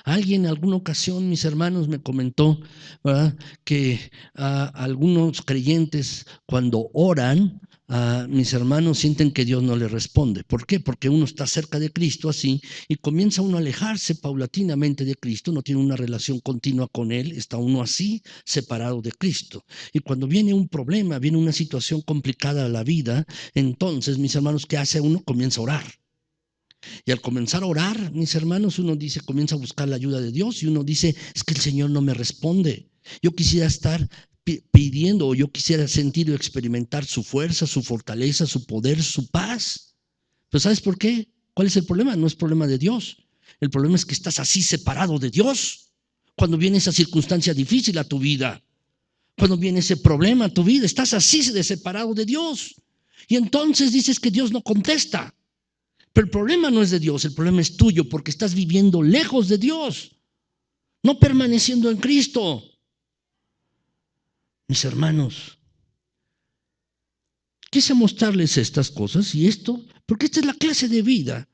Alguien en alguna ocasión, mis hermanos, me comentó, ¿verdad?, que algunos creyentes cuando oran, mis hermanos sienten que Dios no les responde. ¿Por qué? Porque uno está cerca de Cristo así y comienza uno a alejarse paulatinamente de Cristo, no tiene una relación continua con Él, está uno así separado de Cristo. Y cuando viene un problema, viene una situación complicada a la vida, entonces, mis hermanos, ¿qué hace uno? Comienza a orar. Y al comenzar a orar, mis hermanos, uno dice, comienza a buscar la ayuda de Dios y uno dice, es que el Señor no me responde. Yo quisiera estar pidiendo, o yo quisiera sentir o experimentar su fuerza, su fortaleza, su poder, su paz. Pero ¿sabes por qué? ¿Cuál es el problema? No es problema de Dios. El problema es que estás así separado de Dios. Cuando viene esa circunstancia difícil a tu vida, cuando viene ese problema a tu vida, estás así separado de Dios. Y entonces dices que Dios no contesta. Pero el problema no es de Dios, el problema es tuyo porque estás viviendo lejos de Dios, no permaneciendo en Cristo. Mis hermanos, quise mostrarles estas cosas y esto, porque esta es la clase de vida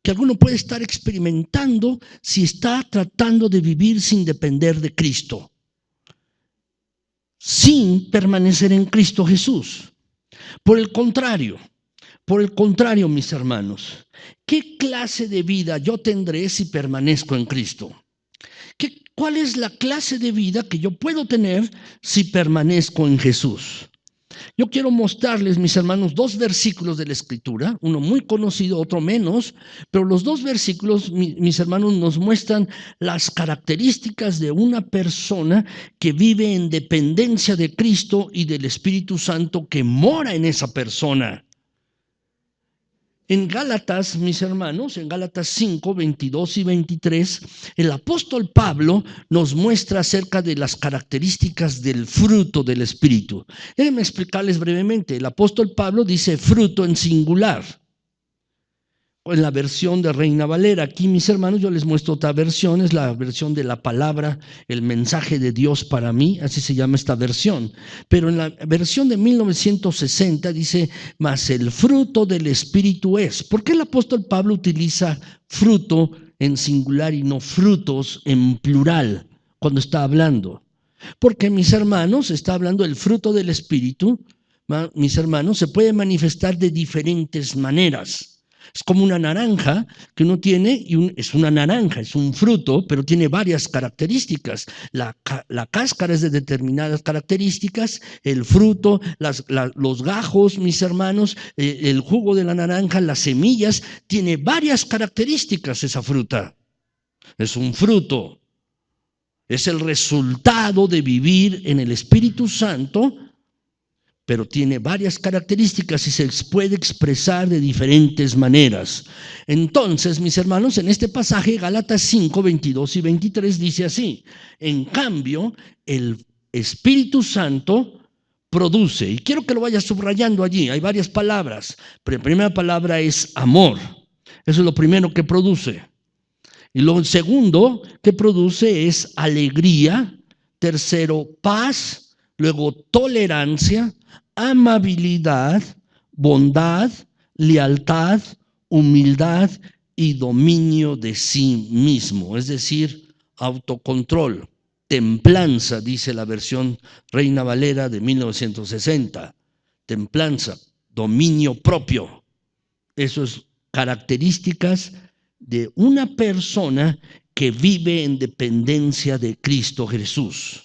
que alguno puede estar experimentando si está tratando de vivir sin depender de Cristo, sin permanecer en Cristo Jesús. Por el contrario, mis hermanos, ¿qué clase de vida yo tendré si permanezco en Cristo? ¿Cuál es la clase de vida que yo puedo tener si permanezco en Jesús? Yo quiero mostrarles, mis hermanos, dos versículos de la Escritura, uno muy conocido, otro menos, pero los dos versículos, mis hermanos, nos muestran las características de una persona que vive en dependencia de Cristo y del Espíritu Santo que mora en esa persona. En Gálatas, mis hermanos, en Gálatas 5, 22 y 23, el apóstol Pablo nos muestra acerca de las características del fruto del Espíritu. Déjenme explicarles brevemente. El apóstol Pablo dice fruto en singular. En la versión de Reina Valera. Aquí, mis hermanos, yo les muestro otra versión, es la versión de la palabra, el mensaje de Dios para mí, así se llama esta versión. Pero en la versión de 1960 dice, mas el fruto del Espíritu es. ¿Por qué el apóstol Pablo utiliza fruto en singular y no frutos en plural cuando está hablando? Porque, mis hermanos, está hablando del fruto del Espíritu, mis hermanos, se puede manifestar de diferentes maneras. Es como una naranja que uno tiene, es una naranja, es un fruto, pero tiene varias características. La cáscara es de determinadas características, el fruto, los gajos, mis hermanos, el jugo de la naranja, las semillas, tiene varias características esa fruta. Es un fruto. Es el resultado de vivir en el Espíritu Santo, pero tiene varias características y se puede expresar de diferentes maneras. Entonces, mis hermanos, en este pasaje, Gálatas 5, 22 y 23 dice así, en cambio, el Espíritu Santo produce, y quiero que lo vayas subrayando allí, hay varias palabras, pero la primera palabra es amor, eso es lo primero que produce. Y lo segundo que produce es alegría, tercero, paz, luego tolerancia, amabilidad, bondad, lealtad, humildad y dominio de sí mismo, es decir, autocontrol, templanza, dice la versión Reina Valera de 1960, templanza, dominio propio. Eso es características de una persona que vive en dependencia de Cristo Jesús.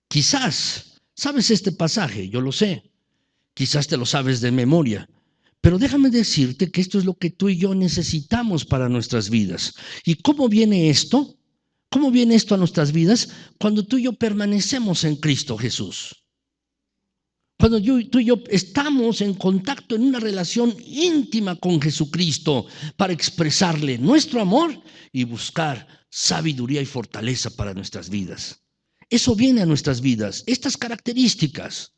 Quizás sabes este pasaje, yo lo sé, quizás te lo sabes de memoria, pero déjame decirte que esto es lo que tú y yo necesitamos para nuestras vidas. ¿Y cómo viene esto? ¿Cómo viene esto a nuestras vidas? Cuando tú y yo permanecemos en Cristo Jesús. Cuando tú y yo estamos en contacto, en una relación íntima con Jesucristo para expresarle nuestro amor y buscar sabiduría y fortaleza para nuestras vidas. Eso viene a nuestras vidas, estas características.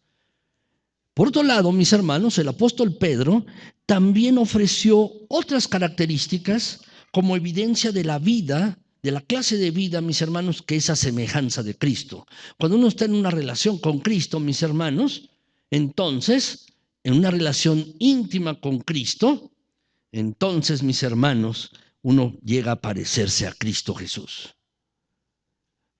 Por otro lado, mis hermanos, el apóstol Pedro también ofreció otras características como evidencia de la vida, de la clase de vida, mis hermanos, que es a semejanza de Cristo. Cuando uno está en una relación con Cristo, mis hermanos, entonces, en una relación íntima con Cristo, entonces, mis hermanos, uno llega a parecerse a Cristo Jesús.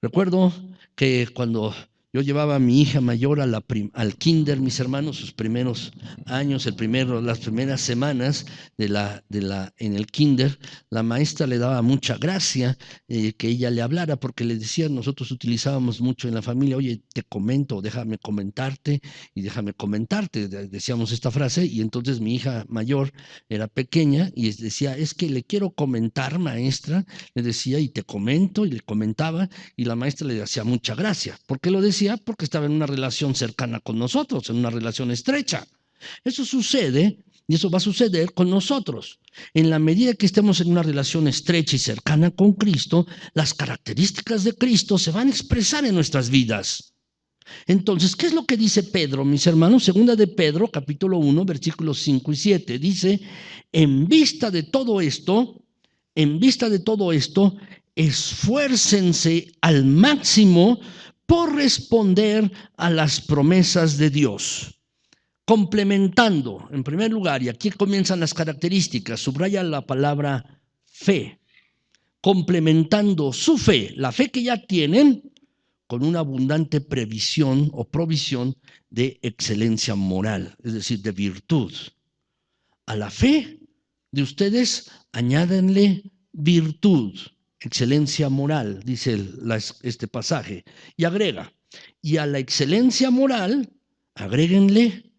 Recuerdo que cuando yo llevaba a mi hija mayor al kinder, mis hermanos, sus primeros años, las primeras semanas en el kinder, la maestra le daba mucha gracia que ella le hablara, porque le decía, nosotros utilizábamos mucho en la familia, oye, te comento, déjame comentarte, y déjame comentarte, decíamos esta frase, y entonces mi hija mayor era pequeña y decía, es que le quiero comentar, maestra, le decía, y te comento, y le comentaba, y la maestra le hacía mucha gracia. ¿Por qué lo decía? Porque estaba en una relación cercana con nosotros, en una relación estrecha. Eso sucede y eso va a suceder con nosotros. En la medida que estemos en una relación estrecha y cercana con Cristo, las características de Cristo se van a expresar en nuestras vidas. Entonces, ¿qué es lo que dice Pedro, mis hermanos? Segunda de Pedro, capítulo 1, versículos 5 y 7. Dice, en vista de todo esto, esfuércense al máximo por responder a las promesas de Dios. Complementando, en primer lugar, y aquí comienzan las características, subraya la palabra fe. Complementando su fe, la fe que ya tienen, con una abundante previsión o provisión de excelencia moral, es decir, de virtud. A la fe de ustedes añádenle virtud, excelencia moral, dice este pasaje, y agrega, y a la excelencia moral agréguenle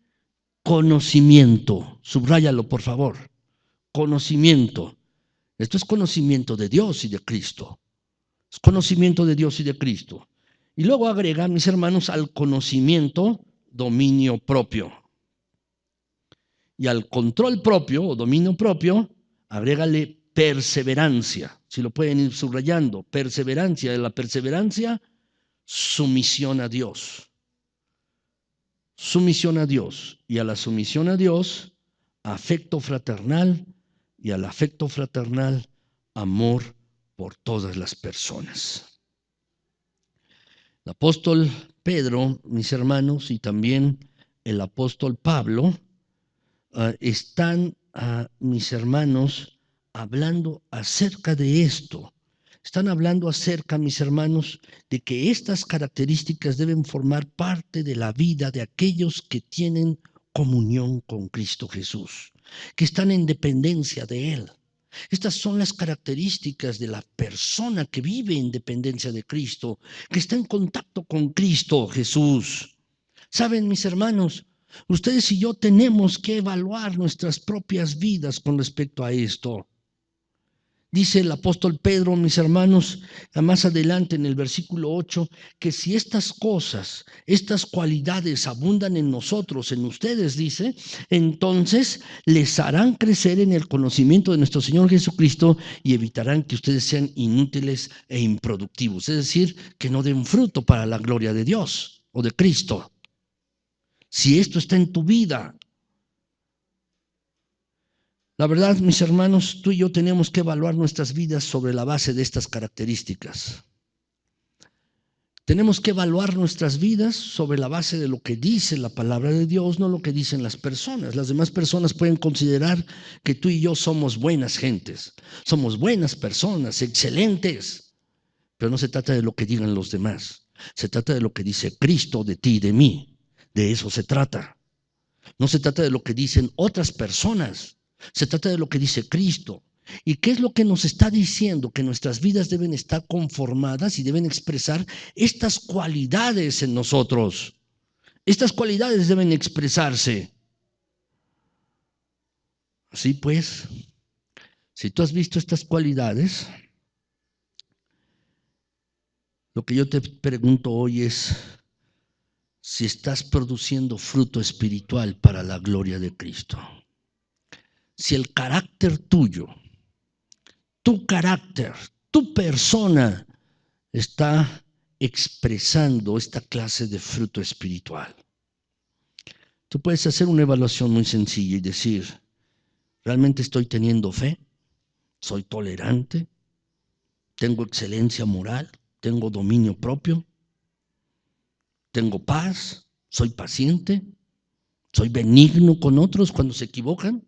conocimiento. Subráyalo, por favor. Conocimiento. Esto es conocimiento de Dios y de Cristo. Es conocimiento de Dios y de Cristo. Y luego agrega, mis hermanos, al conocimiento, dominio propio. Y al control propio o dominio propio, agrégale perseverancia. Si lo pueden ir subrayando, perseverancia. De la perseverancia, sumisión a Dios. Sumisión a Dios. Y a la sumisión a Dios, afecto fraternal. Y al afecto fraternal, amor por todas las personas. El apóstol Pedro, mis hermanos, y también el apóstol Pablo, están, mis hermanos, hablando acerca de esto. Están hablando acerca, mis hermanos, de que estas características deben formar parte de la vida de aquellos que tienen comunión con Cristo Jesús, que están en dependencia de Él. Estas son las características de la persona que vive en dependencia de Cristo, que está en contacto con Cristo Jesús. Saben, mis hermanos, ustedes y yo tenemos que evaluar nuestras propias vidas con respecto a esto. Dice el apóstol Pedro, mis hermanos, más adelante en el versículo 8, que si estas cosas, estas cualidades abundan en nosotros, en ustedes, dice, entonces les harán crecer en el conocimiento de nuestro Señor Jesucristo y evitarán que ustedes sean inútiles e improductivos. Es decir, que no den fruto para la gloria de Dios o de Cristo. Si esto está en tu vida, la verdad, mis hermanos, tú y yo tenemos que evaluar nuestras vidas sobre la base de estas características. Tenemos que evaluar nuestras vidas sobre la base de lo que dice la palabra de Dios, no lo que dicen las personas. Las demás personas pueden considerar que tú y yo somos buenas gentes, somos buenas personas, excelentes, pero no se trata de lo que digan los demás. Se trata de lo que dice Cristo de ti y de mí. De eso se trata. No se trata de lo que dicen otras personas. Se trata de lo que dice Cristo. ¿Y qué es lo que nos está diciendo? Que nuestras vidas deben estar conformadas y deben expresar estas cualidades en nosotros. Estas cualidades deben expresarse. Así pues, si tú has visto estas cualidades, lo que yo te pregunto hoy es si estás produciendo fruto espiritual para la gloria de Cristo. Si el carácter tuyo, tu carácter, tu persona está expresando esta clase de fruto espiritual. Tú puedes hacer una evaluación muy sencilla y decir, ¿Realmente estoy teniendo fe? ¿Soy tolerante? ¿Tengo excelencia moral? ¿Tengo dominio propio? ¿Tengo paz? ¿Soy paciente? ¿Soy benigno con otros cuando se equivocan?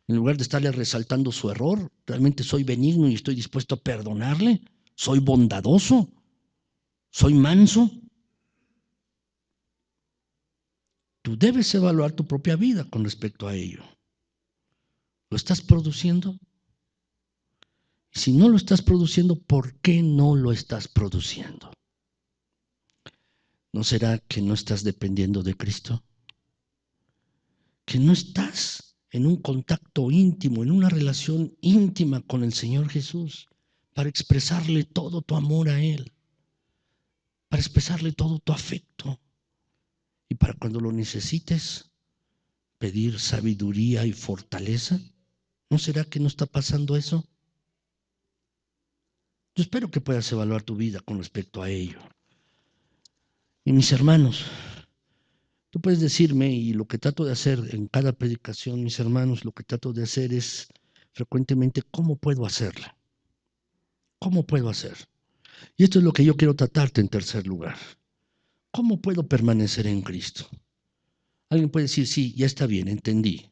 En lugar de estarle resaltando su error, ¿realmente soy benigno y estoy dispuesto a perdonarle? ¿Soy bondadoso? ¿Soy manso? Tú debes evaluar tu propia vida con respecto a ello. ¿Lo estás produciendo? Si no lo estás produciendo, ¿por qué no lo estás produciendo? ¿No será que no estás dependiendo de Cristo? ¿Que no estás en un contacto íntimo, en una relación íntima con el Señor Jesús para expresarle todo tu amor a Él, para expresarle todo tu afecto y para cuando lo necesites pedir sabiduría y fortaleza? ¿No será que no está pasando eso? Yo espero que puedas evaluar tu vida con respecto a ello. Y mis hermanos, tú puedes decirme, y lo que trato de hacer en cada predicación, mis hermanos, lo que trato de hacer es frecuentemente, ¿cómo puedo hacerla? ¿Cómo puedo hacer? Y esto es lo que yo quiero tratarte en tercer lugar. ¿Cómo puedo permanecer en Cristo? Alguien puede decir, sí, ya está bien, entendí.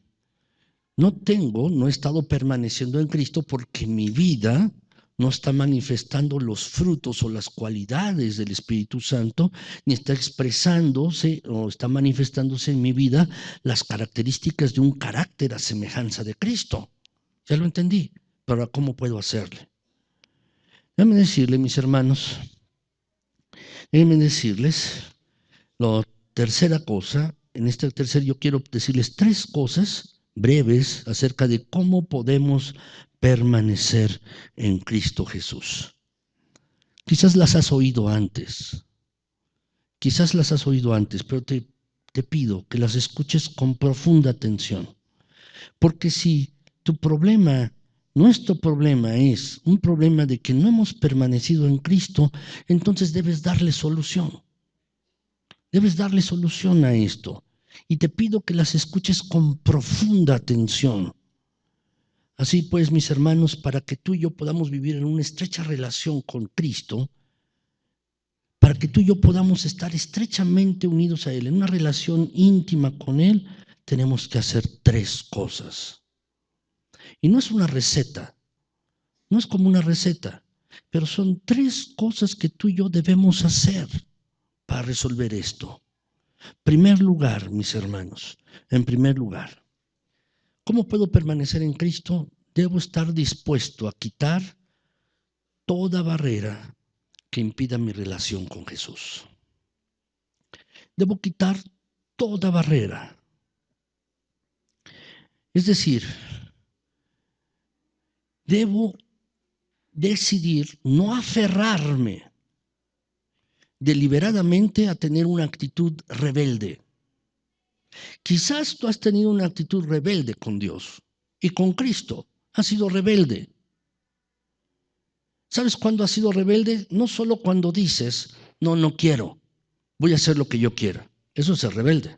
No he estado permaneciendo en Cristo porque mi vida no está manifestando los frutos o las cualidades del Espíritu Santo, ni está expresándose o está manifestándose en mi vida las características de un carácter a semejanza de Cristo. Ya lo entendí, pero ¿cómo puedo hacerle? Déjenme decirle, mis hermanos, déjenme decirles la tercera cosa. En este tercer yo quiero decirles tres cosas breves acerca de cómo podemos permanecer en Cristo Jesús. Quizás las has oído antes, pero te pido que las escuches con profunda atención. Porque si nuestro problema es un problema de que no hemos permanecido en Cristo, entonces debes darle solución. Debes darle solución a esto. Y te pido que las escuches con profunda atención. Así pues, mis hermanos, para que tú y yo podamos vivir en una estrecha relación con Cristo, para que tú y yo podamos estar estrechamente unidos a Él, en una relación íntima con Él, tenemos que hacer tres cosas. Y no es una receta, no es como una receta, pero son tres cosas que tú y yo debemos hacer para resolver esto. Primer lugar, mis hermanos, en primer lugar, ¿cómo puedo permanecer en Cristo? Debo estar dispuesto a quitar toda barrera que impida mi relación con Jesús. Debo quitar toda barrera. Es decir, debo decidir no aferrarme deliberadamente a tener una actitud rebelde. Quizás tú has tenido una actitud rebelde con Dios y con Cristo. Has sido rebelde. ¿Sabes cuándo has sido rebelde? No solo cuando dices, no quiero, voy a hacer lo que yo quiera. Eso es ser rebelde.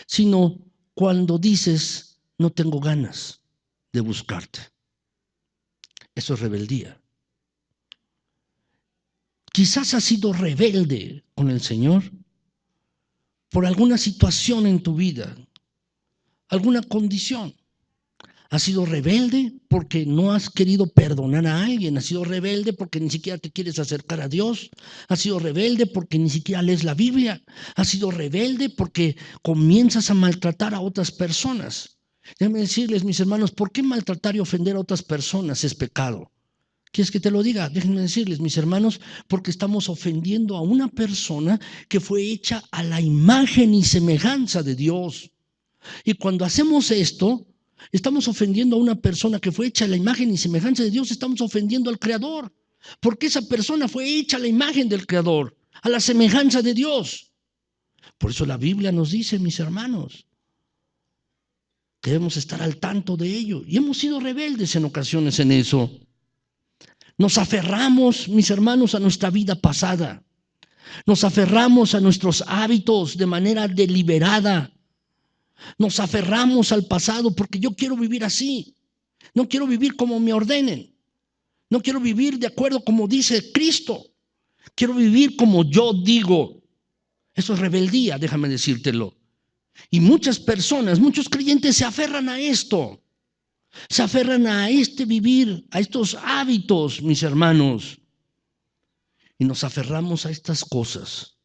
Sino cuando dices, no tengo ganas de buscarte. Eso es rebeldía. Quizás has sido rebelde con el Señor por alguna situación en tu vida, alguna condición. Has sido rebelde porque no has querido perdonar a alguien. Has sido rebelde porque ni siquiera te quieres acercar a Dios. Has sido rebelde porque ni siquiera lees la Biblia. Has sido rebelde porque comienzas a maltratar a otras personas. Déjenme decirles, mis hermanos, ¿por qué maltratar y ofender a otras personas es pecado? ¿Quieres que te lo diga? Déjenme decirles, mis hermanos, porque estamos ofendiendo a una persona que fue hecha a la imagen y semejanza de Dios. Y cuando hacemos esto, estamos ofendiendo a una persona que fue hecha a la imagen y semejanza de Dios, estamos ofendiendo al Creador, porque esa persona fue hecha a la imagen del Creador, a la semejanza de Dios. Por eso la Biblia nos dice, mis hermanos, que debemos estar al tanto de ello. Y hemos sido rebeldes en ocasiones en eso. Nos aferramos, mis hermanos, a nuestra vida pasada. Nos aferramos a nuestros hábitos de manera deliberada. Nos aferramos al pasado porque yo quiero vivir así. No quiero vivir como me ordenen. No quiero vivir de acuerdo como dice Cristo. Quiero vivir como yo digo. Eso es rebeldía, déjame decírtelo. Y muchas personas, muchos creyentes se aferran a esto. Se aferran a este vivir, a estos hábitos, mis hermanos. Y nos aferramos a estas cosas.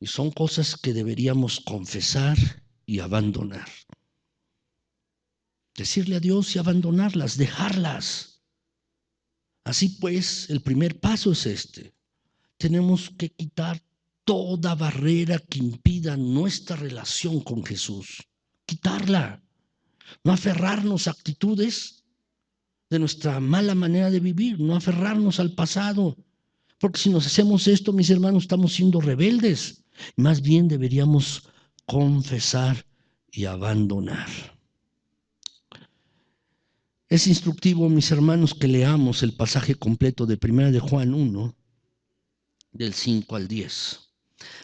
Y son cosas que deberíamos confesar y abandonar. Decirle a Dios y abandonarlas, dejarlas. Así pues, el primer paso es este. Tenemos que quitar toda barrera que impida nuestra relación con Jesús. Quitarla. No aferrarnos a actitudes de nuestra mala manera de vivir. No aferrarnos al pasado. Porque si nos hacemos esto, mis hermanos, estamos siendo rebeldes. Más bien deberíamos confesar y abandonar. Es instructivo, mis hermanos, que leamos el pasaje completo de 1 de Juan 1, del 5 al 10.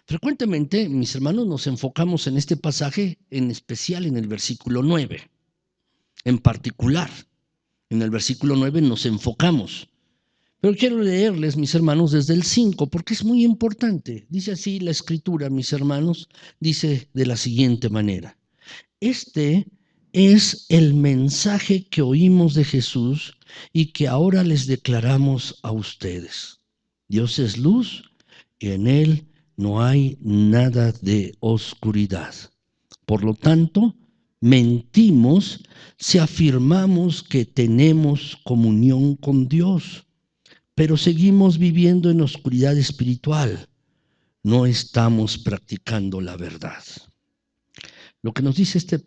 Frecuentemente, mis hermanos, nos enfocamos en este pasaje, en especial en el versículo 9. En particular, en el versículo 9 nos enfocamos. Pero quiero leerles, mis hermanos, desde el 5, porque es muy importante. Dice así la Escritura, mis hermanos, dice de la siguiente manera. Este es el mensaje que oímos de Jesús y que ahora les declaramos a ustedes. Dios es luz y en Él no hay nada de oscuridad. Por lo tanto, mentimos si afirmamos que tenemos comunión con Dios, pero seguimos viviendo en oscuridad espiritual. No estamos practicando la verdad. Lo que nos dice este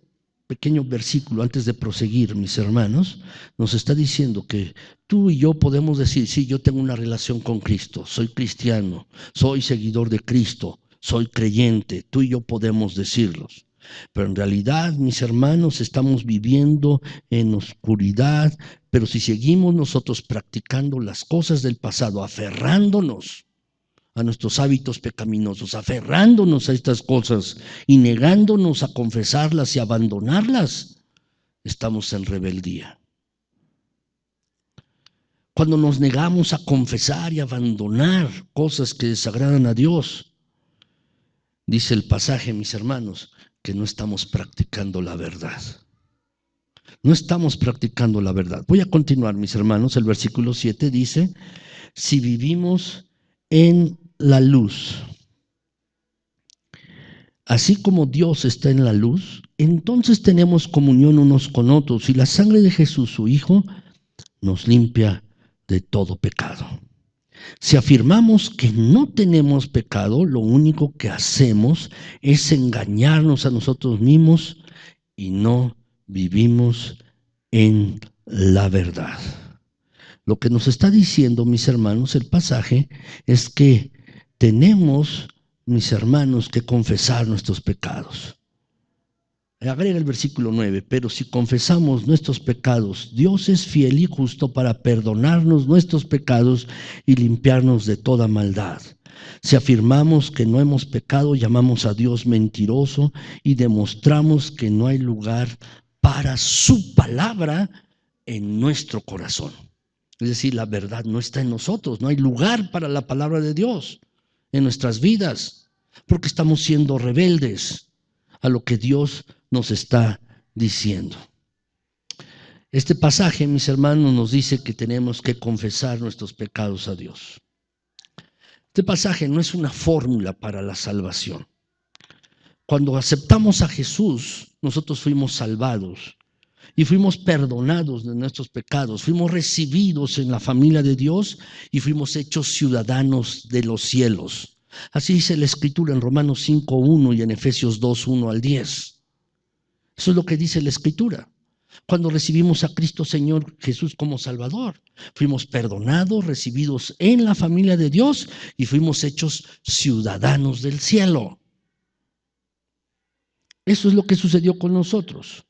pequeño versículo antes de proseguir, mis hermanos, nos está diciendo que tú y yo podemos decir, sí, yo tengo una relación con Cristo, soy cristiano, soy seguidor de Cristo, soy creyente, tú y yo podemos decirlos. Pero en realidad, mis hermanos, estamos viviendo en oscuridad, pero si seguimos nosotros practicando las cosas del pasado, aferrándonos a nuestros hábitos pecaminosos, aferrándonos a estas cosas y negándonos a confesarlas y abandonarlas, estamos en rebeldía. Cuando nos negamos a confesar y abandonar cosas que desagradan a Dios, dice el pasaje, mis hermanos, que no estamos practicando la verdad. No estamos practicando la verdad. Voy a continuar, mis hermanos. El versículo 7 dice, si vivimos en la luz, así como Dios está en la luz, entonces tenemos comunión unos con otros y la sangre de Jesús, su Hijo, nos limpia de todo pecado. Si afirmamos que no tenemos pecado, lo único que hacemos es engañarnos a nosotros mismos y no vivimos en la verdad. Lo que nos está diciendo, mis hermanos, el pasaje es que tenemos, mis hermanos, que confesar nuestros pecados. Agrega el versículo 9, pero si confesamos nuestros pecados, Dios es fiel y justo para perdonarnos nuestros pecados y limpiarnos de toda maldad. Si afirmamos que no hemos pecado, llamamos a Dios mentiroso y demostramos que no hay lugar para su palabra en nuestro corazón. Es decir, la verdad no está en nosotros, no hay lugar para la palabra de Dios en nuestras vidas, porque estamos siendo rebeldes a lo que Dios nos está diciendo. Este pasaje, mis hermanos, nos dice que tenemos que confesar nuestros pecados a Dios. Este pasaje no es una fórmula para la salvación. Cuando aceptamos a Jesús, nosotros fuimos salvados y fuimos perdonados de nuestros pecados, fuimos recibidos en la familia de Dios y fuimos hechos ciudadanos de los cielos. Así dice la Escritura en Romanos 5:1 y en Efesios 2:1 al 10. Eso es lo que dice la Escritura. Cuando recibimos a Cristo Señor Jesús como Salvador, fuimos perdonados, recibidos en la familia de Dios y fuimos hechos ciudadanos del cielo. Eso es lo que sucedió con nosotros.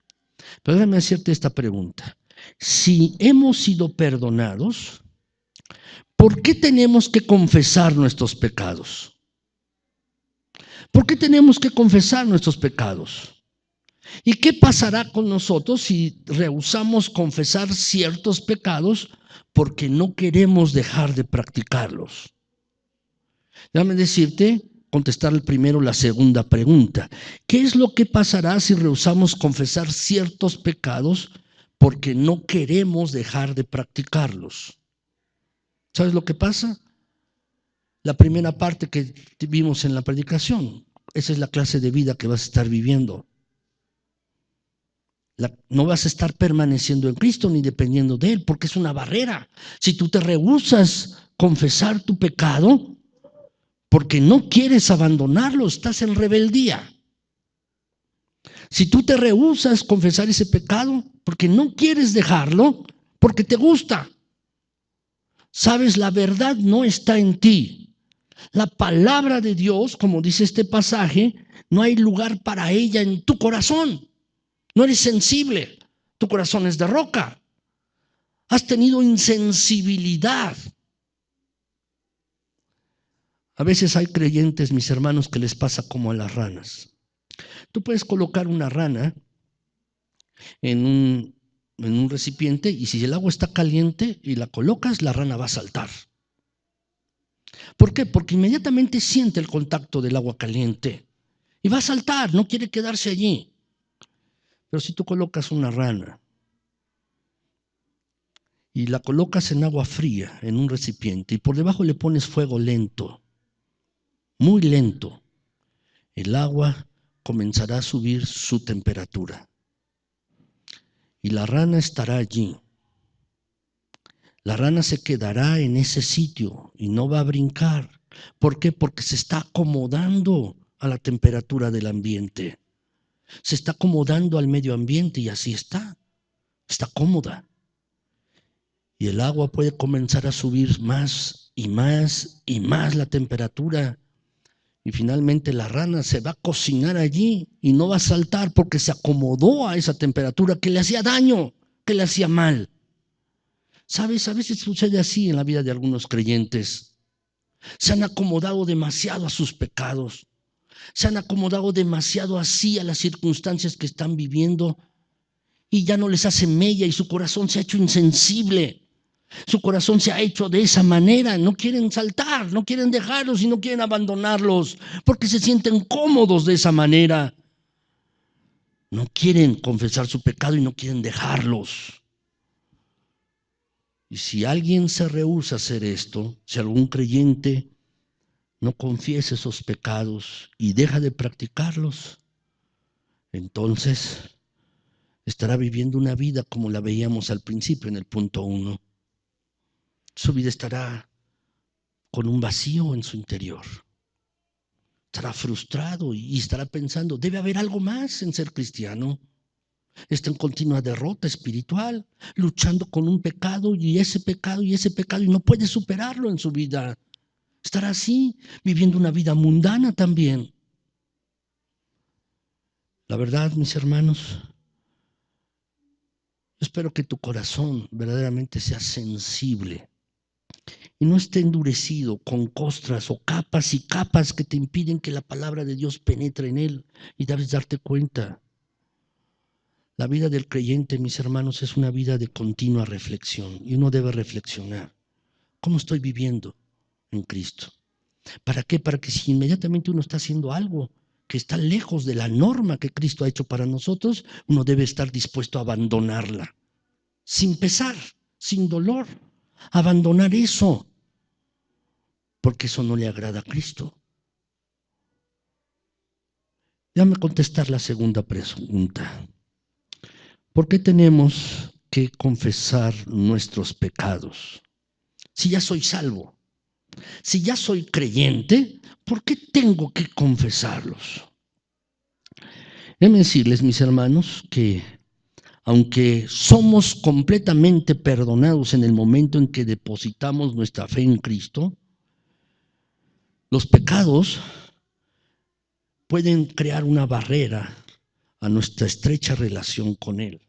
Pero déjame hacerte esta pregunta. Si hemos sido perdonados, ¿por qué tenemos que confesar nuestros pecados? ¿Por qué tenemos que confesar nuestros pecados? ¿Y qué pasará con nosotros si rehusamos confesar ciertos pecados porque no queremos dejar de practicarlos? Déjame decirte, contestar primero la segunda pregunta. ¿Qué es lo que pasará si rehusamos confesar ciertos pecados porque no queremos dejar de practicarlos? ¿Sabes lo que pasa? La primera parte que vimos en la predicación, esa es la clase de vida que vas a estar viviendo. No vas a estar permaneciendo en Cristo ni dependiendo de Él, porque es una barrera. Si tú te rehusas confesar tu pecado, porque no quieres abandonarlo, estás en rebeldía. Si tú te rehusas confesar ese pecado, porque no quieres dejarlo, porque te gusta. Sabes, la verdad no está en ti. La palabra de Dios, como dice este pasaje, no hay lugar para ella en tu corazón. No eres sensible, tu corazón es de roca. Has tenido insensibilidad. A veces hay creyentes, mis hermanos, que les pasa como a las ranas. Tú puedes colocar una rana en un recipiente y si el agua está caliente y la colocas, la rana va a saltar. ¿Por qué? Porque inmediatamente siente el contacto del agua caliente y va a saltar, no quiere quedarse allí. Pero si tú colocas una rana y la colocas en agua fría, en un recipiente, y por debajo le pones fuego lento, muy lento, el agua comenzará a subir su temperatura. Y la rana estará allí. La rana se quedará en ese sitio y no va a brincar. ¿Por qué? Porque se está acomodando a la temperatura del ambiente. Se está acomodando al medio ambiente y así está. Está cómoda. Y el agua puede comenzar a subir más y más y más la temperatura. Y finalmente la rana se va a cocinar allí y no va a saltar porque se acomodó a esa temperatura que le hacía daño, que le hacía mal. ¿Sabes? A veces sucede así en la vida de algunos creyentes. Se han acomodado demasiado a sus pecados. Se han acomodado demasiado así a las circunstancias que están viviendo y ya no les hace mella y su corazón se ha hecho insensible. Su corazón se ha hecho de esa manera. No quieren saltar, no quieren dejarlos y no quieren abandonarlos porque se sienten cómodos de esa manera. No quieren confesar su pecado y no quieren dejarlos. Y si alguien se rehúsa a hacer esto, si algún creyente no confiesa esos pecados y deja de practicarlos, entonces estará viviendo una vida como la veíamos al principio en el punto 1. Su vida estará con un vacío en su interior. Estará frustrado y estará pensando, debe haber algo más en ser cristiano. Está en continua derrota espiritual, luchando con un pecado y ese pecado y ese pecado y no puede superarlo en su vida. Estará así, viviendo una vida mundana también. La verdad, mis hermanos, espero que tu corazón verdaderamente sea sensible y no esté endurecido con costras o capas y capas que te impiden que la palabra de Dios penetre en él y debes darte cuenta. La vida del creyente, mis hermanos, es una vida de continua reflexión y uno debe reflexionar. ¿Cómo estoy viviendo en Cristo? ¿Para qué? Para que si inmediatamente uno está haciendo algo que está lejos de la norma que Cristo ha hecho para nosotros, uno debe estar dispuesto a abandonarla, sin pesar, sin dolor, abandonar eso, porque eso no le agrada a Cristo. Déjame contestar la segunda pregunta. ¿Por qué tenemos que confesar nuestros pecados? Si ya soy salvo, si ya soy creyente, ¿por qué tengo que confesarlos? Déjenme decirles, mis hermanos, que aunque somos completamente perdonados en el momento en que depositamos nuestra fe en Cristo, los pecados pueden crear una barrera a nuestra estrecha relación con Él.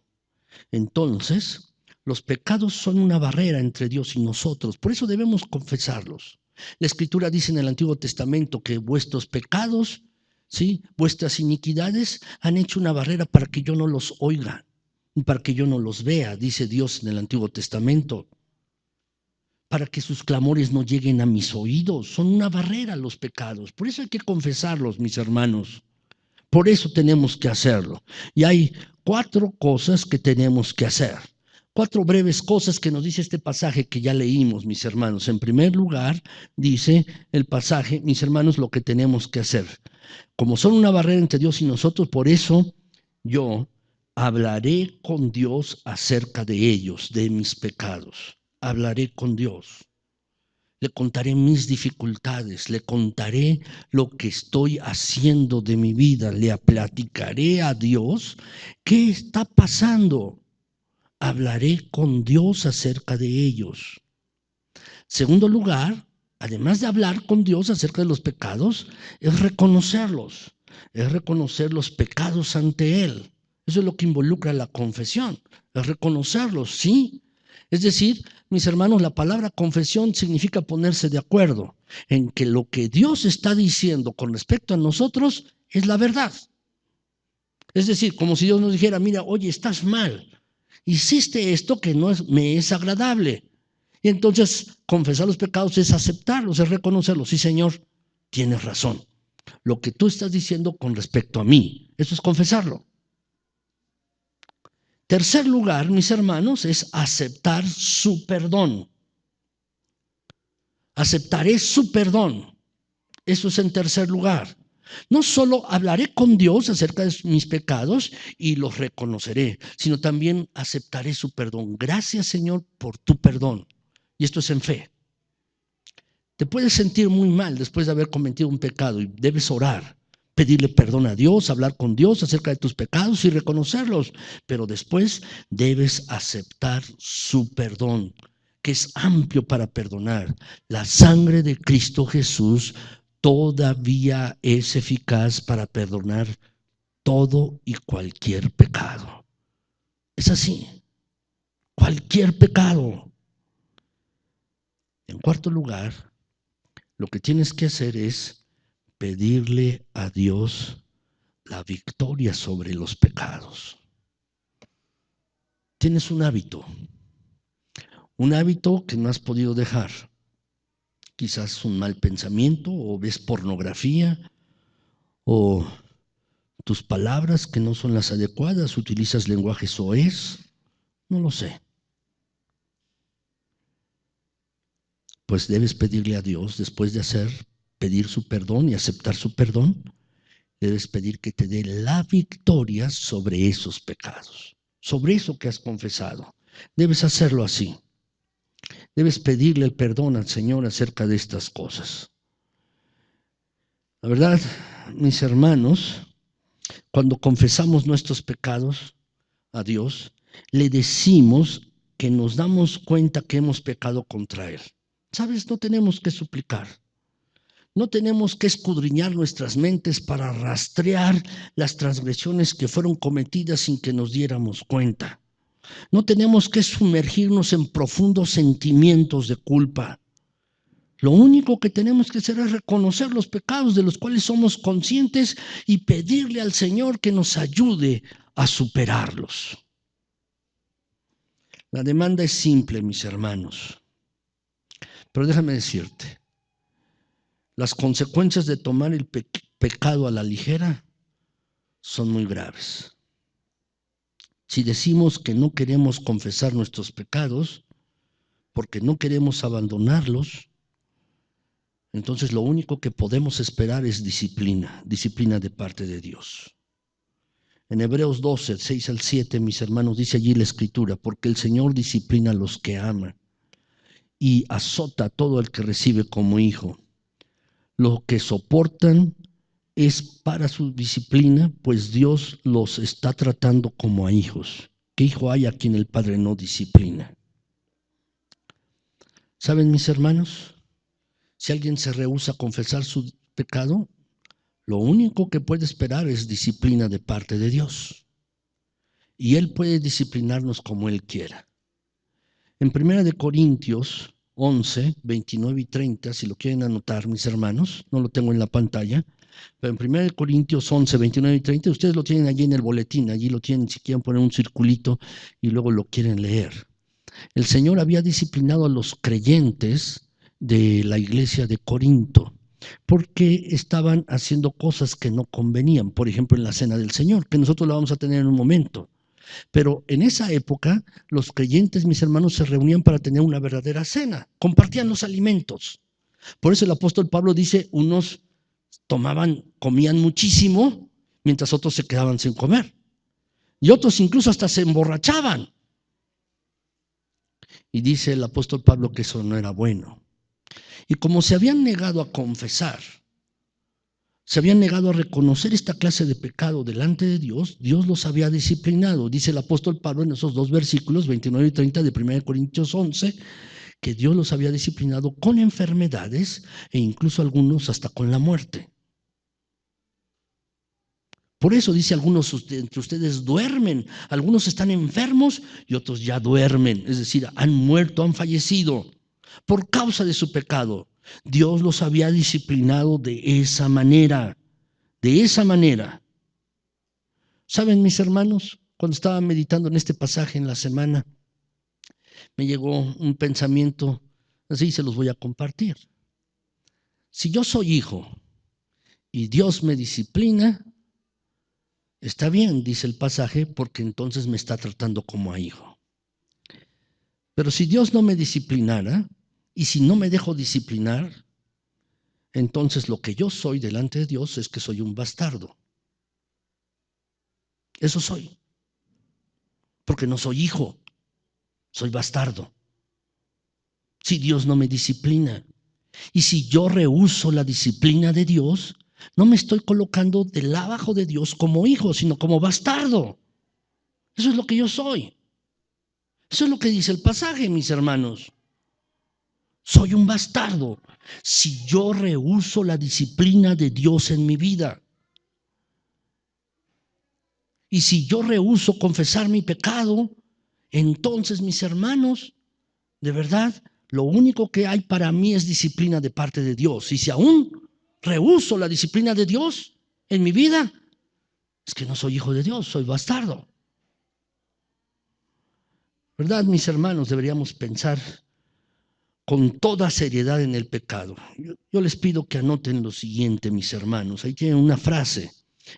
Entonces, los pecados son una barrera entre Dios y nosotros, por eso debemos confesarlos. La Escritura dice en el Antiguo Testamento que vuestros pecados ¿sí? Vuestras iniquidades han hecho una barrera para que yo no los oiga, para que yo no los vea, dice Dios en el Antiguo Testamento, para que sus clamores no lleguen a mis oídos. Son una barrera los pecados. Por eso hay que confesarlos, mis hermanos. Por eso tenemos que hacerlo. Y hay 4 cosas que tenemos que hacer. 4 breves cosas que nos dice este pasaje que ya leímos, mis hermanos. En primer lugar, dice el pasaje, mis hermanos, lo que tenemos que hacer. Como son una barrera entre Dios y nosotros, por eso yo hablaré con Dios acerca de ellos, de mis pecados. Hablaré con Dios. Le contaré mis dificultades, le contaré lo que estoy haciendo de mi vida, le platicaré a Dios qué está pasando. Hablaré con Dios acerca de ellos. Segundo lugar, además de hablar con Dios acerca de los pecados, es reconocerlos, es reconocer los pecados ante Él. Eso es lo que involucra la confesión, es reconocerlos, sí. Es decir, mis hermanos, la palabra confesión significa ponerse de acuerdo en que lo que Dios está diciendo con respecto a nosotros es la verdad. Es decir, como si Dios nos dijera, mira, oye, estás mal, hiciste esto que no me es agradable. Y entonces confesar los pecados es aceptarlos, es reconocerlos. Sí, Señor, tienes razón. Lo que tú estás diciendo con respecto a mí, eso es confesarlo. Tercer lugar, mis hermanos, es aceptar su perdón. Aceptaré su perdón. Eso es en tercer lugar. No solo hablaré con Dios acerca de mis pecados y los reconoceré, sino también aceptaré su perdón. Gracias, Señor, por tu perdón. Y esto es en fe. Te puedes sentir muy mal después de haber cometido un pecado y debes orar, pedirle perdón a Dios, hablar con Dios acerca de tus pecados y reconocerlos, pero después debes aceptar su perdón, que es amplio para perdonar. La sangre de Cristo Jesús todavía es eficaz para perdonar todo y cualquier pecado. Es así, cualquier pecado. En cuarto lugar, lo que tienes que hacer es pedirle a Dios la victoria sobre los pecados. Tienes un hábito que no has podido dejar. Quizás un mal pensamiento, o ves pornografía, o tus palabras que no son las adecuadas, utilizas lenguaje soez, no lo sé. Pues debes pedirle a Dios, después de pedir su perdón y aceptar su perdón, debes pedir que te dé la victoria sobre esos pecados, sobre eso que has confesado. Debes hacerlo así. Debes pedirle el perdón al Señor acerca de estas cosas. La verdad, mis hermanos, cuando confesamos nuestros pecados a Dios, le decimos que nos damos cuenta que hemos pecado contra Él. ¿Sabes? No tenemos que suplicar. No tenemos que escudriñar nuestras mentes para rastrear las transgresiones que fueron cometidas sin que nos diéramos cuenta. No tenemos que sumergirnos en profundos sentimientos de culpa. Lo único que tenemos que hacer es reconocer los pecados de los cuales somos conscientes y pedirle al Señor que nos ayude a superarlos. La demanda es simple, mis hermanos. Pero déjame decirte, las consecuencias de tomar el pecado a la ligera son muy graves. Si decimos que no queremos confesar nuestros pecados porque no queremos abandonarlos, entonces lo único que podemos esperar es disciplina de parte de Dios. En Hebreos 12, 6 al 7, mis hermanos, dice allí la Escritura, porque el Señor disciplina a los que ama y azota a todo el que recibe como hijo. Lo que soportan es para su disciplina, pues Dios los está tratando como a hijos. ¿Qué hijo hay a quien el Padre no disciplina? ¿Saben, mis hermanos? Si alguien se rehúsa a confesar su pecado, lo único que puede esperar es disciplina de parte de Dios. Y Él puede disciplinarnos como Él quiera. En 1 Corintios 11, 29 y 30, si lo quieren anotar, mis hermanos, no lo tengo en la pantalla, Pero en 1 Corintios 11, 29 y 30, ustedes lo tienen allí en el boletín, allí lo tienen, si quieren poner un circulito y luego lo quieren leer. El Señor había disciplinado a los creyentes de la iglesia de Corinto porque estaban haciendo cosas que no convenían, por ejemplo en la cena del Señor, que nosotros la vamos a tener en un momento. Pero en esa época los creyentes, mis hermanos, se reunían para tener una verdadera cena, compartían los alimentos. Por eso el apóstol Pablo dice, unos comían muchísimo, mientras otros se quedaban sin comer. Y otros incluso hasta se emborrachaban. Y dice el apóstol Pablo que eso no era bueno. Y como se habían negado a confesar, se habían negado a reconocer esta clase de pecado delante de Dios, Dios los había disciplinado. Dice el apóstol Pablo en esos dos versículos, 29 y 30 de 1 Corintios 11, que Dios los había disciplinado con enfermedades e incluso algunos hasta con la muerte. Por eso dice, algunos entre ustedes duermen, algunos están enfermos y otros ya duermen, es decir, han muerto, han fallecido por causa de su pecado. Dios los había disciplinado de esa manera, de esa manera. ¿Saben, mis hermanos? Cuando estaba meditando en este pasaje en la semana, me llegó un pensamiento, así se los voy a compartir. Si yo soy hijo y Dios me disciplina, está bien, dice el pasaje, porque entonces me está tratando como a hijo. Pero si Dios no me disciplinara, y si no me dejo disciplinar, entonces lo que yo soy delante de Dios es que soy un bastardo. Eso soy. Porque no soy hijo, soy bastardo. Si Dios no me disciplina, y si yo rehúso la disciplina de Dios, no me estoy colocando debajo de Dios como hijo, sino como bastardo. Eso es lo que yo soy. Eso es lo que dice el pasaje, mis hermanos. Soy un bastardo si yo rehúso la disciplina de Dios en mi vida. Y si yo rehúso confesar mi pecado, entonces, mis hermanos, de verdad, lo único que hay para mí es disciplina de parte de Dios. Y si aún rehúso la disciplina de Dios en mi vida, es que no soy hijo de Dios, soy bastardo. ¿Verdad, mis hermanos? Deberíamos pensar con toda seriedad en el pecado. Yo les pido que anoten lo siguiente, mis hermanos. Ahí tienen una frase.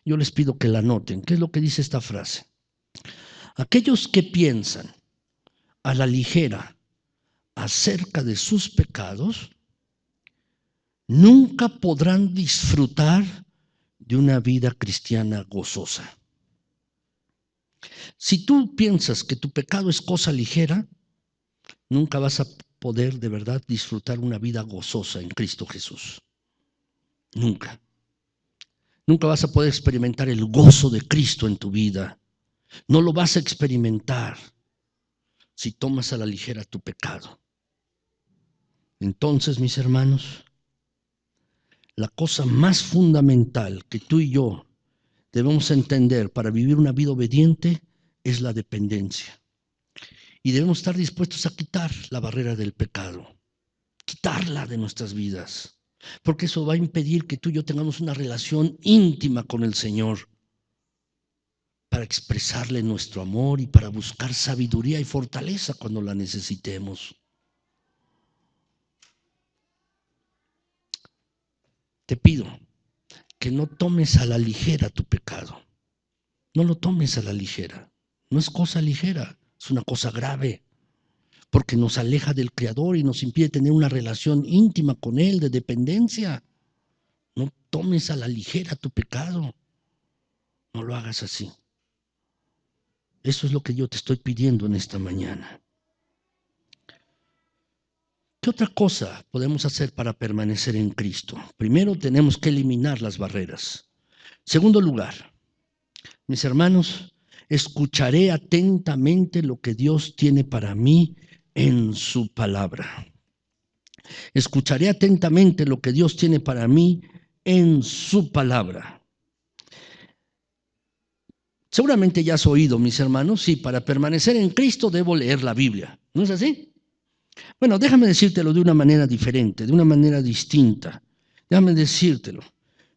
Yo les pido que la anoten. ¿Qué es lo que dice esta frase? Aquellos que piensan a la ligera acerca de sus pecados, nunca podrán disfrutar de una vida cristiana gozosa. Si tú piensas que tu pecado es cosa ligera, nunca vas a poder de verdad disfrutar una vida gozosa en Cristo Jesús. Nunca. Nunca vas a poder experimentar el gozo de Cristo en tu vida. No lo vas a experimentar si tomas a la ligera tu pecado. Entonces, mis hermanos, la cosa más fundamental que tú y yo debemos entender para vivir una vida obediente es la dependencia. Y debemos estar dispuestos a quitar la barrera del pecado, quitarla de nuestras vidas, porque eso va a impedir que tú y yo tengamos una relación íntima con el Señor para expresarle nuestro amor y para buscar sabiduría y fortaleza cuando la necesitemos. Te pido que no tomes a la ligera tu pecado. No lo tomes a la ligera. No es cosa ligera, es una cosa grave, porque nos aleja del Creador y nos impide tener una relación íntima con Él, de dependencia. No tomes a la ligera tu pecado. No lo hagas así. Eso es lo que yo te estoy pidiendo en esta mañana. ¿Qué otra cosa podemos hacer para permanecer en Cristo? Primero, tenemos que eliminar las barreras. Segundo lugar, mis hermanos, escucharé atentamente lo que Dios tiene para mí en su palabra. Escucharé atentamente lo que Dios tiene para mí en su palabra. Seguramente ya has oído, mis hermanos, sí, para permanecer en Cristo debo leer la Biblia. ¿No es así? Bueno, déjame decírtelo de una manera diferente, de una manera distinta. Déjame decírtelo.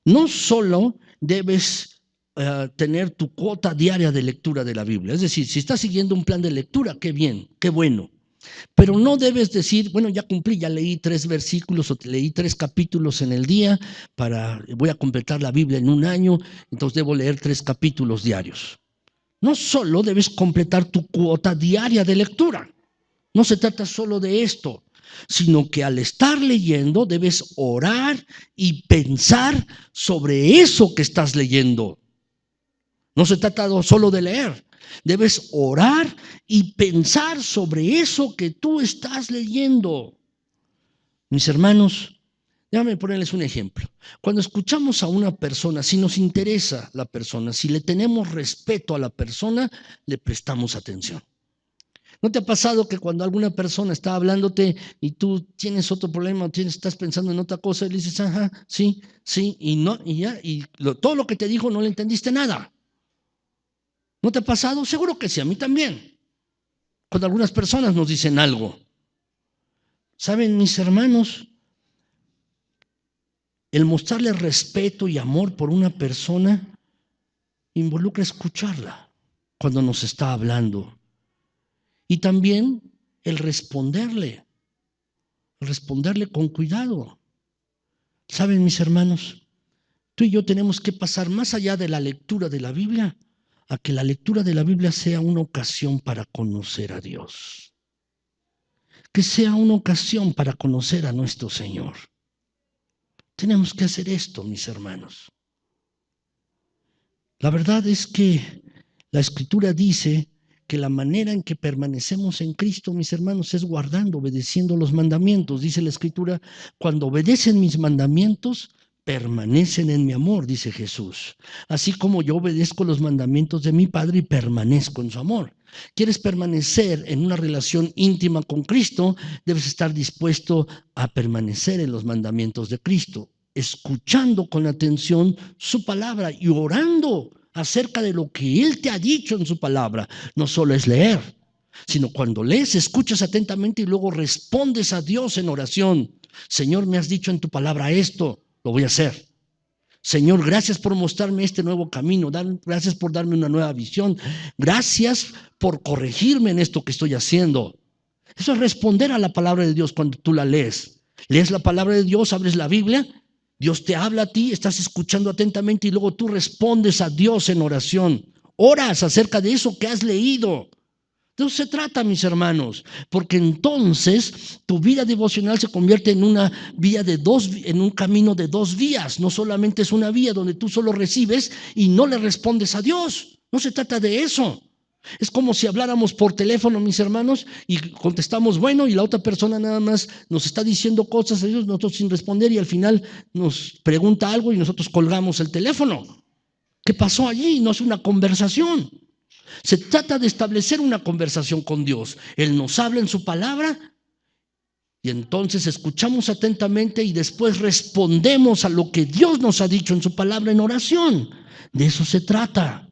no solo debes tener tu cuota diaria de lectura de la Biblia. Es decir, si estás siguiendo un plan de lectura, qué bien, qué bueno. Pero no debes decir, bueno, ya cumplí, ya leí 3 versículos o leí 3 capítulos en el día, voy a completar la Biblia en un año, entonces debo leer 3 capítulos diarios. No solo debes completar tu cuota diaria de lectura, no se trata solo de esto, sino que al estar leyendo debes orar y pensar sobre eso que estás leyendo. No se trata solo de leer, debes orar y pensar sobre eso que tú estás leyendo. Mis hermanos, déjame ponerles un ejemplo. Cuando escuchamos a una persona, si nos interesa la persona, si le tenemos respeto a la persona, le prestamos atención. ¿No te ha pasado que cuando alguna persona está hablándote y tú tienes otro problema, estás pensando en otra cosa y le dices, ajá, sí, sí, y no, y ya, todo lo que te dijo no le entendiste nada? ¿No te ha pasado? Seguro que sí, a mí también. Cuando algunas personas nos dicen algo. ¿Saben, mis hermanos? El mostrarle respeto y amor por una persona involucra escucharla cuando nos está hablando. Y también el responderle con cuidado. ¿Saben, mis hermanos? Tú y yo tenemos que pasar más allá de la lectura de la Biblia a que la lectura de la Biblia sea una ocasión para conocer a Dios. Que sea una ocasión para conocer a nuestro Señor. Tenemos que hacer esto, mis hermanos. La verdad es que la Escritura dice que la manera en que permanecemos en Cristo, mis hermanos, es guardando, obedeciendo los mandamientos. Dice la Escritura, cuando obedecen mis mandamientos, permanecen en mi amor, dice Jesús. Así como yo obedezco los mandamientos de mi Padre y permanezco en su amor. ¿Quieres permanecer en una relación íntima con Cristo? Debes estar dispuesto a permanecer en los mandamientos de Cristo, escuchando con atención su palabra y orando acerca de lo que Él te ha dicho en su palabra. No solo es leer, sino cuando lees, escuchas atentamente y luego respondes a Dios en oración. Señor, me has dicho en tu palabra esto, lo voy a hacer. Señor, gracias por mostrarme este nuevo camino, gracias por darme una nueva visión, gracias por corregirme en esto que estoy haciendo. Eso es responder a la palabra de Dios cuando tú la lees. Lees la palabra de Dios, abres la Biblia, Dios te habla a ti, estás escuchando atentamente y luego tú respondes a Dios en oración. Oras acerca de eso que has leído. De eso se trata, mis hermanos, porque entonces tu vida devocional se convierte en una vía en un camino de 2 vías. No solamente es una vía donde tú solo recibes y no le respondes a Dios. No se trata de eso. Es como si habláramos por teléfono, mis hermanos, y contestamos bueno, y la otra persona nada más nos está diciendo cosas a ellos, nosotros sin responder, y al final nos pregunta algo y nosotros colgamos el teléfono. ¿Qué pasó allí? No es una conversación. Se trata de establecer una conversación con Dios. Él nos habla en su palabra y entonces escuchamos atentamente y después respondemos a lo que Dios nos ha dicho en su palabra en oración. De eso se trata.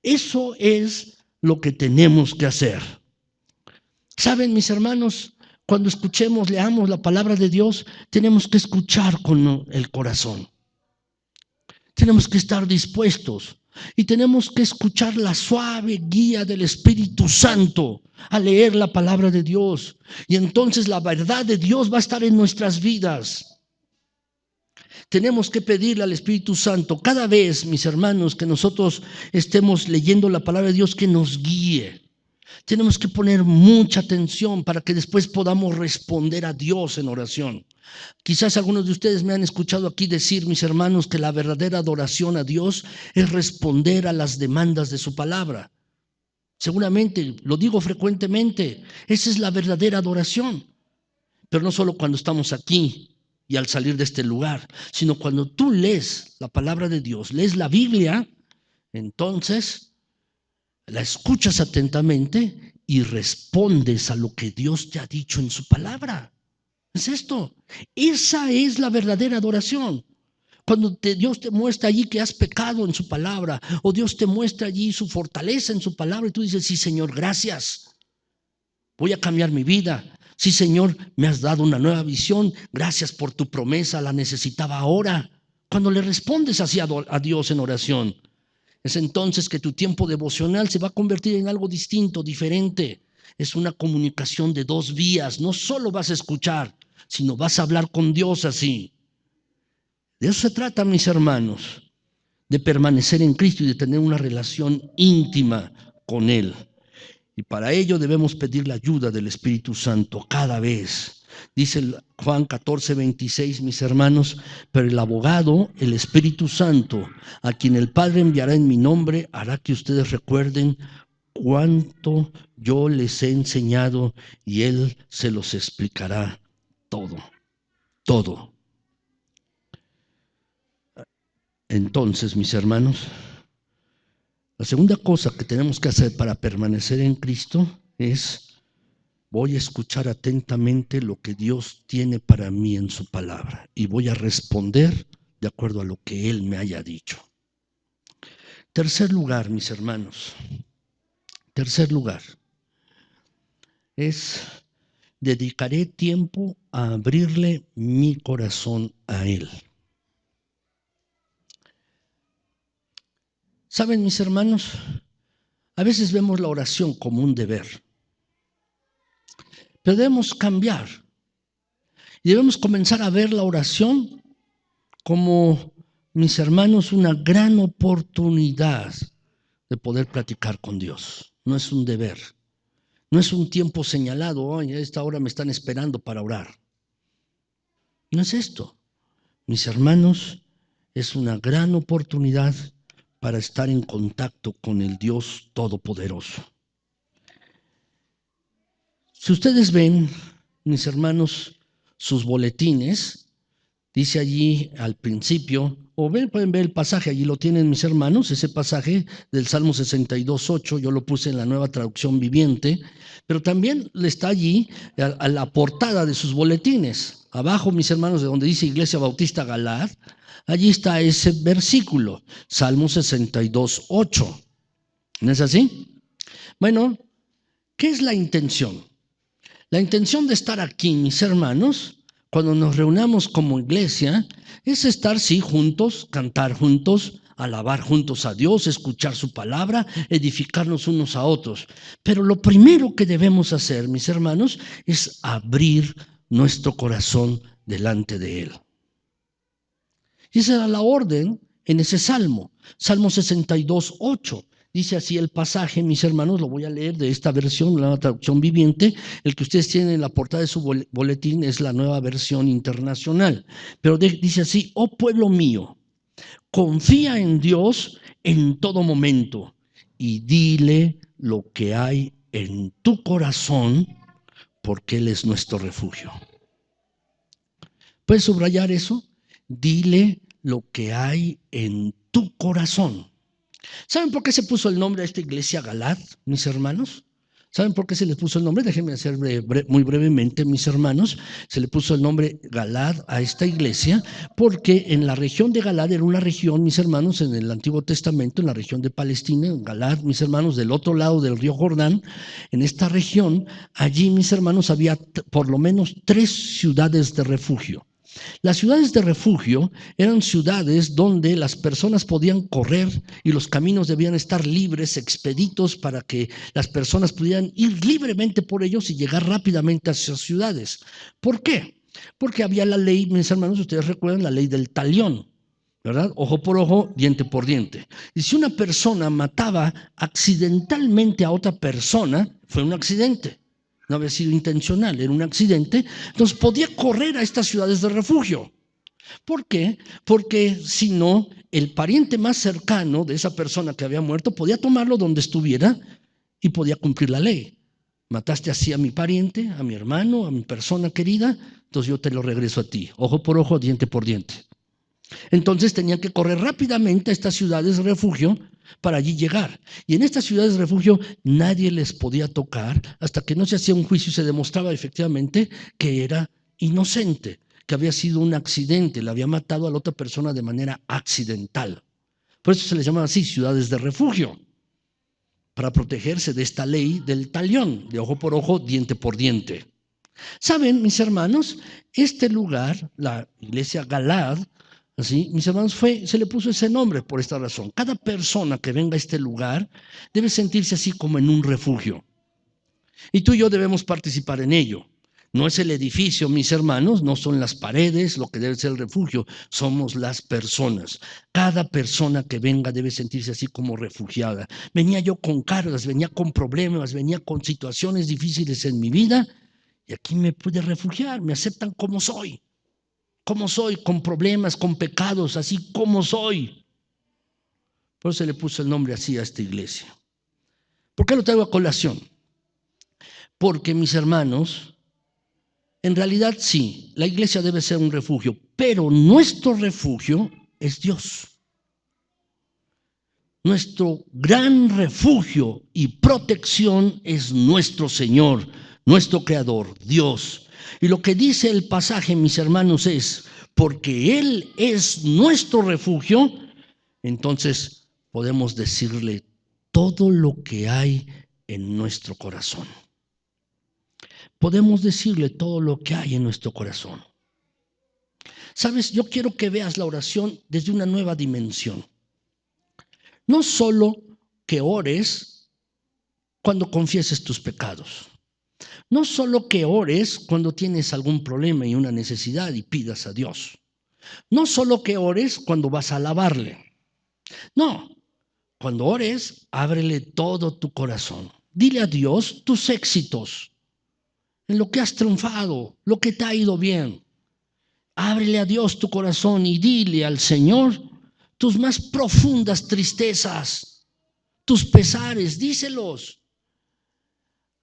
Eso es lo que tenemos que hacer. Saben, mis hermanos, cuando leamos la palabra de Dios, tenemos que escuchar con el corazón. Tenemos que estar dispuestos y tenemos que escuchar la suave guía del Espíritu Santo a leer la palabra de Dios. Y entonces la verdad de Dios va a estar en nuestras vidas. Tenemos que pedirle al Espíritu Santo cada vez, mis hermanos, que nosotros estemos leyendo la palabra de Dios, que nos guíe. Tenemos que poner mucha atención para que después podamos responder a Dios en oración. Quizás algunos de ustedes me han escuchado aquí decir, mis hermanos, que la verdadera adoración a Dios es responder a las demandas de su palabra. Seguramente, lo digo frecuentemente, esa es la verdadera adoración. Pero no solo cuando estamos aquí y al salir de este lugar, sino cuando tú lees la palabra de Dios, lees la Biblia, entonces la escuchas atentamente y respondes a lo que Dios te ha dicho en su palabra. Es esto. Esa es la verdadera adoración. Cuando Dios te muestra allí que has pecado en su palabra, o Dios te muestra allí su fortaleza en su palabra, y tú dices, sí, Señor, gracias. Voy a cambiar mi vida. Sí, Señor, me has dado una nueva visión. Gracias por tu promesa, la necesitaba ahora. Cuando le respondes así a Dios en oración, es entonces que tu tiempo devocional se va a convertir en algo distinto, diferente. Es una comunicación de dos vías. No solo vas a escuchar, sino vas a hablar con Dios así. De eso se trata, mis hermanos, de permanecer en Cristo y de tener una relación íntima con Él. Y para ello debemos pedir la ayuda del Espíritu Santo cada vez. Dice Juan 14:26, mis hermanos, pero el abogado, el Espíritu Santo, a quien el Padre enviará en mi nombre, hará que ustedes recuerden cuánto yo les he enseñado y Él se los explicará todo, todo. Entonces, mis hermanos, la segunda cosa que tenemos que hacer para permanecer en Cristo es: voy a escuchar atentamente lo que Dios tiene para mí en su palabra y voy a responder de acuerdo a lo que Él me haya dicho. Tercer lugar, mis hermanos, es: dedicaré tiempo a abrirle mi corazón a Él. ¿Saben, mis hermanos? A veces vemos la oración como un deber, pero debemos cambiar y debemos comenzar a ver la oración como, mis hermanos, una gran oportunidad de poder platicar con Dios. No es un deber, no es un tiempo señalado: a esta hora me están esperando para orar. No es esto, mis hermanos, es una gran oportunidad para estar en contacto con el Dios Todopoderoso. Si ustedes ven, mis hermanos, sus boletines, dice allí al principio, o pueden ver el pasaje, allí lo tienen, mis hermanos, ese pasaje del Salmo 62:8, yo lo puse en la Nueva Traducción Viviente, pero también está allí a la portada de sus boletines. Abajo, mis hermanos, de donde dice Iglesia Bautista Galad, allí está ese versículo, Salmo 62:8. ¿No es así? Bueno, ¿qué es la intención? La intención de estar aquí, mis hermanos, cuando nos reunamos como iglesia, es estar, sí, juntos, cantar juntos, alabar juntos a Dios, escuchar su palabra, edificarnos unos a otros. Pero lo primero que debemos hacer, mis hermanos, es abrir nuestro corazón delante de Él. Y esa era la orden en ese salmo, Salmo 62:8. Dice así el pasaje, mis hermanos, lo voy a leer de esta versión, la Nueva Traducción Viviente. El que ustedes tienen en la portada de su boletín es la Nueva Versión Internacional. Pero dice así: oh pueblo mío, confía en Dios en todo momento y dile lo que hay en tu corazón, porque Él es nuestro refugio. ¿Puedes subrayar eso? Dile lo que hay en tu corazón. ¿Saben por qué se puso el nombre a esta iglesia Galad, mis hermanos? ¿Saben por qué se le puso el nombre? Déjenme hacer muy brevemente, mis hermanos. Se le puso el nombre Galad a esta iglesia porque en la región de Galad era una región, mis hermanos, en el Antiguo Testamento, en la región de Palestina, en Galad, mis hermanos, del otro lado del río Jordán, en esta región, allí, mis hermanos, había por lo menos 3 ciudades de refugio. Las ciudades de refugio eran ciudades donde las personas podían correr y los caminos debían estar libres, expeditos, para que las personas pudieran ir libremente por ellos y llegar rápidamente a esas ciudades. ¿Por qué? Porque había la ley, mis hermanos, ustedes recuerdan la ley del talión, ¿verdad? Ojo por ojo, diente por diente. Y si una persona mataba accidentalmente a otra persona, fue un accidente. No había sido intencional, era un accidente. Entonces podía correr a estas ciudades de refugio. ¿Por qué? Porque si no, el pariente más cercano de esa persona que había muerto podía tomarlo donde estuviera y podía cumplir la ley. Mataste así a mi pariente, a mi hermano, a mi persona querida, entonces yo te lo regreso a ti. Ojo por ojo, diente por diente. Entonces tenían que correr rápidamente a estas ciudades de refugio para allí llegar. Y en estas ciudades de refugio nadie les podía tocar hasta que no se hacía un juicio y se demostraba efectivamente que era inocente, que había sido un accidente, le había matado a la otra persona de manera accidental. Por eso se les llama así, ciudades de refugio, para protegerse de esta ley del talión, de ojo por ojo, diente por diente. ¿Saben, mis hermanos? Este lugar, la iglesia Galad, Así, mis hermanos, se le puso ese nombre por esta razón. Cada persona que venga a este lugar debe sentirse así como en un refugio. Y tú y yo debemos participar en ello. No es el edificio, mis hermanos, no son las paredes lo que debe ser el refugio, somos las personas. Cada persona que venga debe sentirse así como refugiada. Venía yo con cargas, venía con problemas, venía con situaciones difíciles en mi vida y aquí me pude refugiar, me aceptan como soy, con problemas, con pecados, así como soy. Por eso se le puso el nombre así a esta iglesia. ¿Por qué lo traigo a colación? Porque, mis hermanos, en realidad sí, la iglesia debe ser un refugio, pero nuestro refugio es Dios. Nuestro gran refugio y protección es nuestro Señor, nuestro Creador, Dios. Y lo que dice el pasaje, mis hermanos, es, porque Él es nuestro refugio, entonces podemos decirle todo lo que hay en nuestro corazón. Podemos decirle todo lo que hay en nuestro corazón. Sabes, yo quiero que veas la oración desde una nueva dimensión. No solo que ores cuando confieses tus pecados. No solo que ores cuando tienes algún problema y una necesidad y pidas a Dios. No solo que ores cuando vas a alabarle. No, cuando ores, ábrele todo tu corazón. Dile a Dios tus éxitos, en lo que has triunfado, lo que te ha ido bien. Ábrele a Dios tu corazón y dile al Señor tus más profundas tristezas, tus pesares, díselos.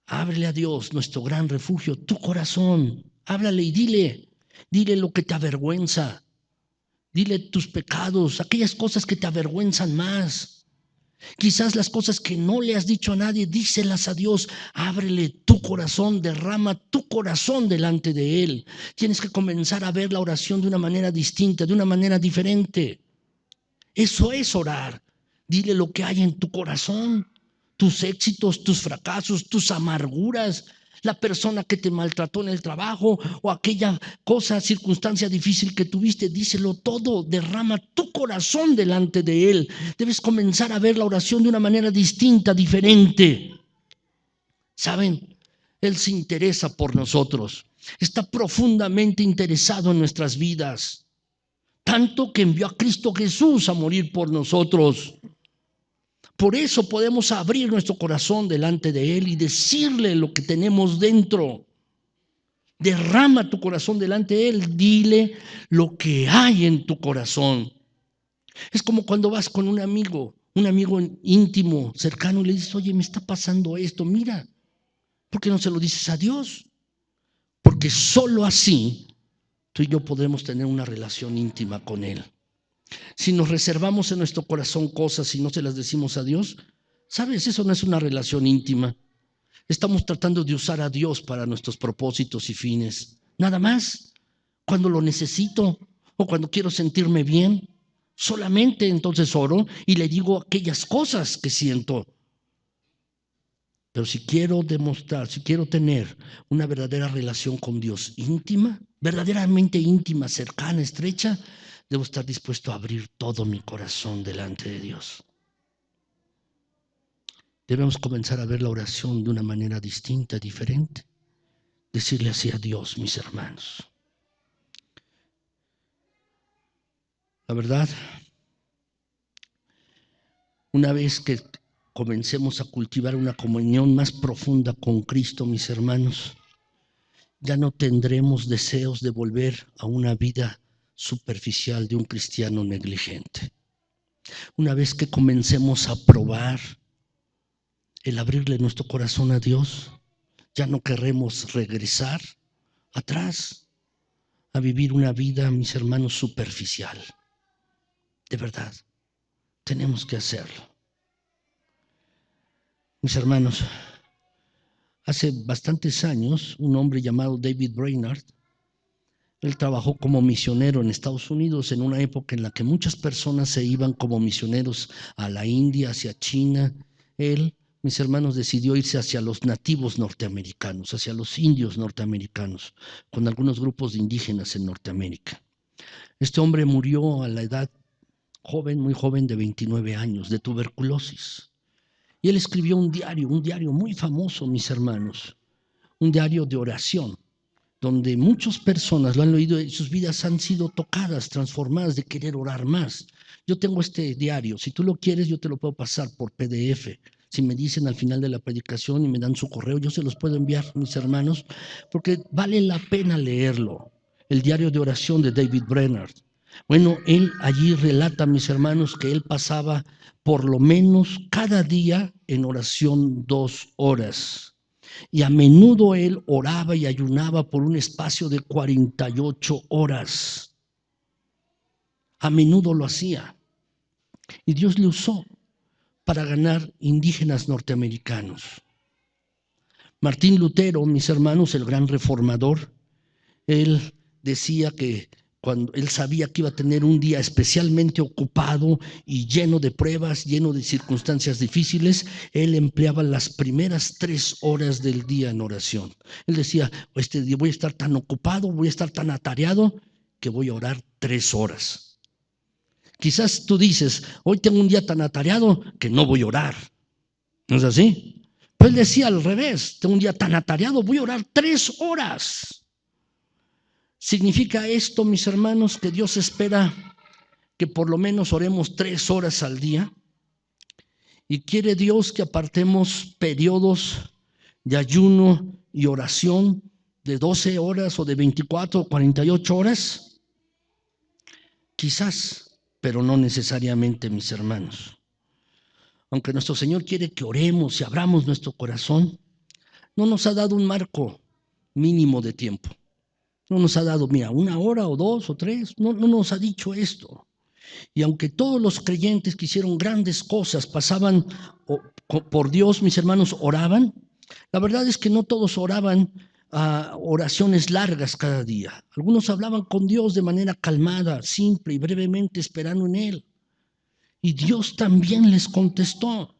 Ábrele a Dios, nuestro gran refugio, tu corazón. Háblale y dile lo que te avergüenza. Dile tus pecados, aquellas cosas que te avergüenzan más. Quizás las cosas que no le has dicho a nadie, díselas a Dios. Ábrele tu corazón, derrama tu corazón delante de Él. Tienes que comenzar a ver la oración de una manera distinta, de una manera diferente. Eso es orar. Dile lo que hay en tu corazón, tus éxitos, tus fracasos, tus amarguras, la persona que te maltrató en el trabajo o aquella cosa, circunstancia difícil que tuviste, díselo todo, derrama tu corazón delante de Él. Debes comenzar a ver la oración de una manera distinta, diferente. ¿Saben? Él se interesa por nosotros, está profundamente interesado en nuestras vidas, tanto que envió a Cristo Jesús a morir por nosotros. Por eso podemos abrir nuestro corazón delante de Él y decirle lo que tenemos dentro. Derrama tu corazón delante de Él, dile lo que hay en tu corazón. Es como cuando vas con un amigo íntimo, cercano, y le dices, oye, me está pasando esto, mira, ¿por qué no se lo dices a Dios? Porque solo así tú y yo podremos tener una relación íntima con Él. Si nos reservamos en nuestro corazón cosas y no se las decimos a Dios, ¿sabes? Eso no es una relación íntima. Estamos tratando de usar a Dios para nuestros propósitos y fines. Nada más. Cuando lo necesito o cuando quiero sentirme bien, solamente entonces oro y le digo aquellas cosas que siento. Pero si quiero demostrar, si quiero tener una verdadera relación con Dios íntima, verdaderamente íntima, cercana, estrecha, debo estar dispuesto a abrir todo mi corazón delante de Dios. Debemos comenzar a ver la oración de una manera distinta, diferente. Decirle así a Dios, mis hermanos. La verdad, una vez que comencemos a cultivar una comunión más profunda con Cristo, mis hermanos, ya no tendremos deseos de volver a una vida superficial de un cristiano negligente. Una vez que comencemos a probar el abrirle nuestro corazón a Dios, ya no querremos regresar atrás a vivir una vida, mis hermanos, superficial. De verdad, tenemos que hacerlo. Mis hermanos, hace bastantes años, un hombre llamado David Brainerd, él trabajó como misionero en Estados Unidos en una época en la que muchas personas se iban como misioneros a la India, hacia China. Él, mis hermanos, decidió irse hacia los nativos norteamericanos, hacia los indios norteamericanos, con algunos grupos de indígenas en Norteamérica. Este hombre murió a la edad joven, muy joven, de 29 años, de tuberculosis. Y él escribió un diario muy famoso, mis hermanos, un diario de oración, donde muchas personas lo han leído y sus vidas han sido tocadas, transformadas, de querer orar más. Yo tengo este diario, si tú lo quieres yo te lo puedo pasar por PDF. Si me dicen al final de la predicación y me dan su correo, yo se los puedo enviar, mis hermanos, porque vale la pena leerlo. El diario de oración de David Brainerd. Bueno, él allí relata, mis hermanos, que él pasaba por lo menos cada día en oración 2 horas. Y a menudo él oraba y ayunaba por un espacio de 48 horas. A menudo lo hacía. Y Dios le usó para ganar indígenas norteamericanos. Martín Lutero, mis hermanos, el gran reformador, él decía que cuando él sabía que iba a tener un día especialmente ocupado y lleno de pruebas, lleno de circunstancias difíciles, él empleaba las primeras 3 horas del día en oración. Él decía, este día voy a estar tan ocupado, voy a estar tan atareado, que voy a orar 3 horas. Quizás tú dices, hoy tengo un día tan atareado que no voy a orar. ¿No es así? Pero él decía al revés, tengo un día tan atareado, voy a orar 3 horas. ¿Significa esto, mis hermanos, que Dios espera que por lo menos oremos 3 horas al día? ¿Y quiere Dios que apartemos periodos de ayuno y oración de 12 horas o de 24 o 48 horas? Quizás, pero no necesariamente, mis hermanos. Aunque nuestro Señor quiere que oremos y abramos nuestro corazón, no nos ha dado un marco mínimo de tiempo. No nos ha dado, mira, 1 hora o 2 o 3, no nos ha dicho esto. Y aunque todos los creyentes que hicieron grandes cosas pasaban por Dios, mis hermanos, oraban, la verdad es que no todos oraban oraciones largas cada día. Algunos hablaban con Dios de manera calmada, simple y brevemente, esperando en Él. Y Dios también les contestó.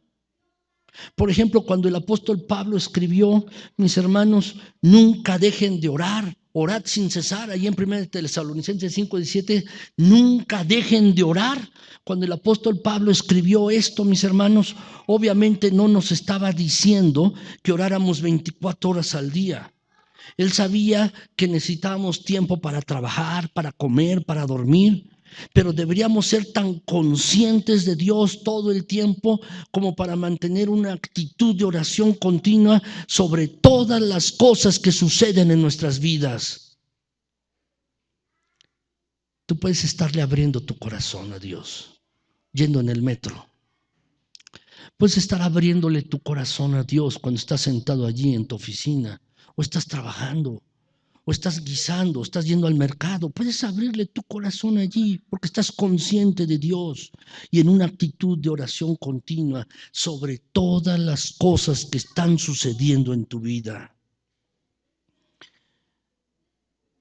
Por ejemplo, cuando el apóstol Pablo escribió, mis hermanos, nunca dejen de orar, orad sin cesar, ahí en 1 Tesalonicenses 5:17, nunca dejen de orar. Cuando el apóstol Pablo escribió esto, mis hermanos, obviamente no nos estaba diciendo que oráramos 24 horas al día. Él sabía que necesitábamos tiempo para trabajar, para comer, para dormir. Pero deberíamos ser tan conscientes de Dios todo el tiempo como para mantener una actitud de oración continua sobre todas las cosas que suceden en nuestras vidas. Tú puedes estarle abriendo tu corazón a Dios, yendo en el metro. Puedes estar abriéndole tu corazón a Dios cuando estás sentado allí en tu oficina o estás trabajando. O estás guisando, o estás yendo al mercado, puedes abrirle tu corazón allí porque estás consciente de Dios y en una actitud de oración continua sobre todas las cosas que están sucediendo en tu vida.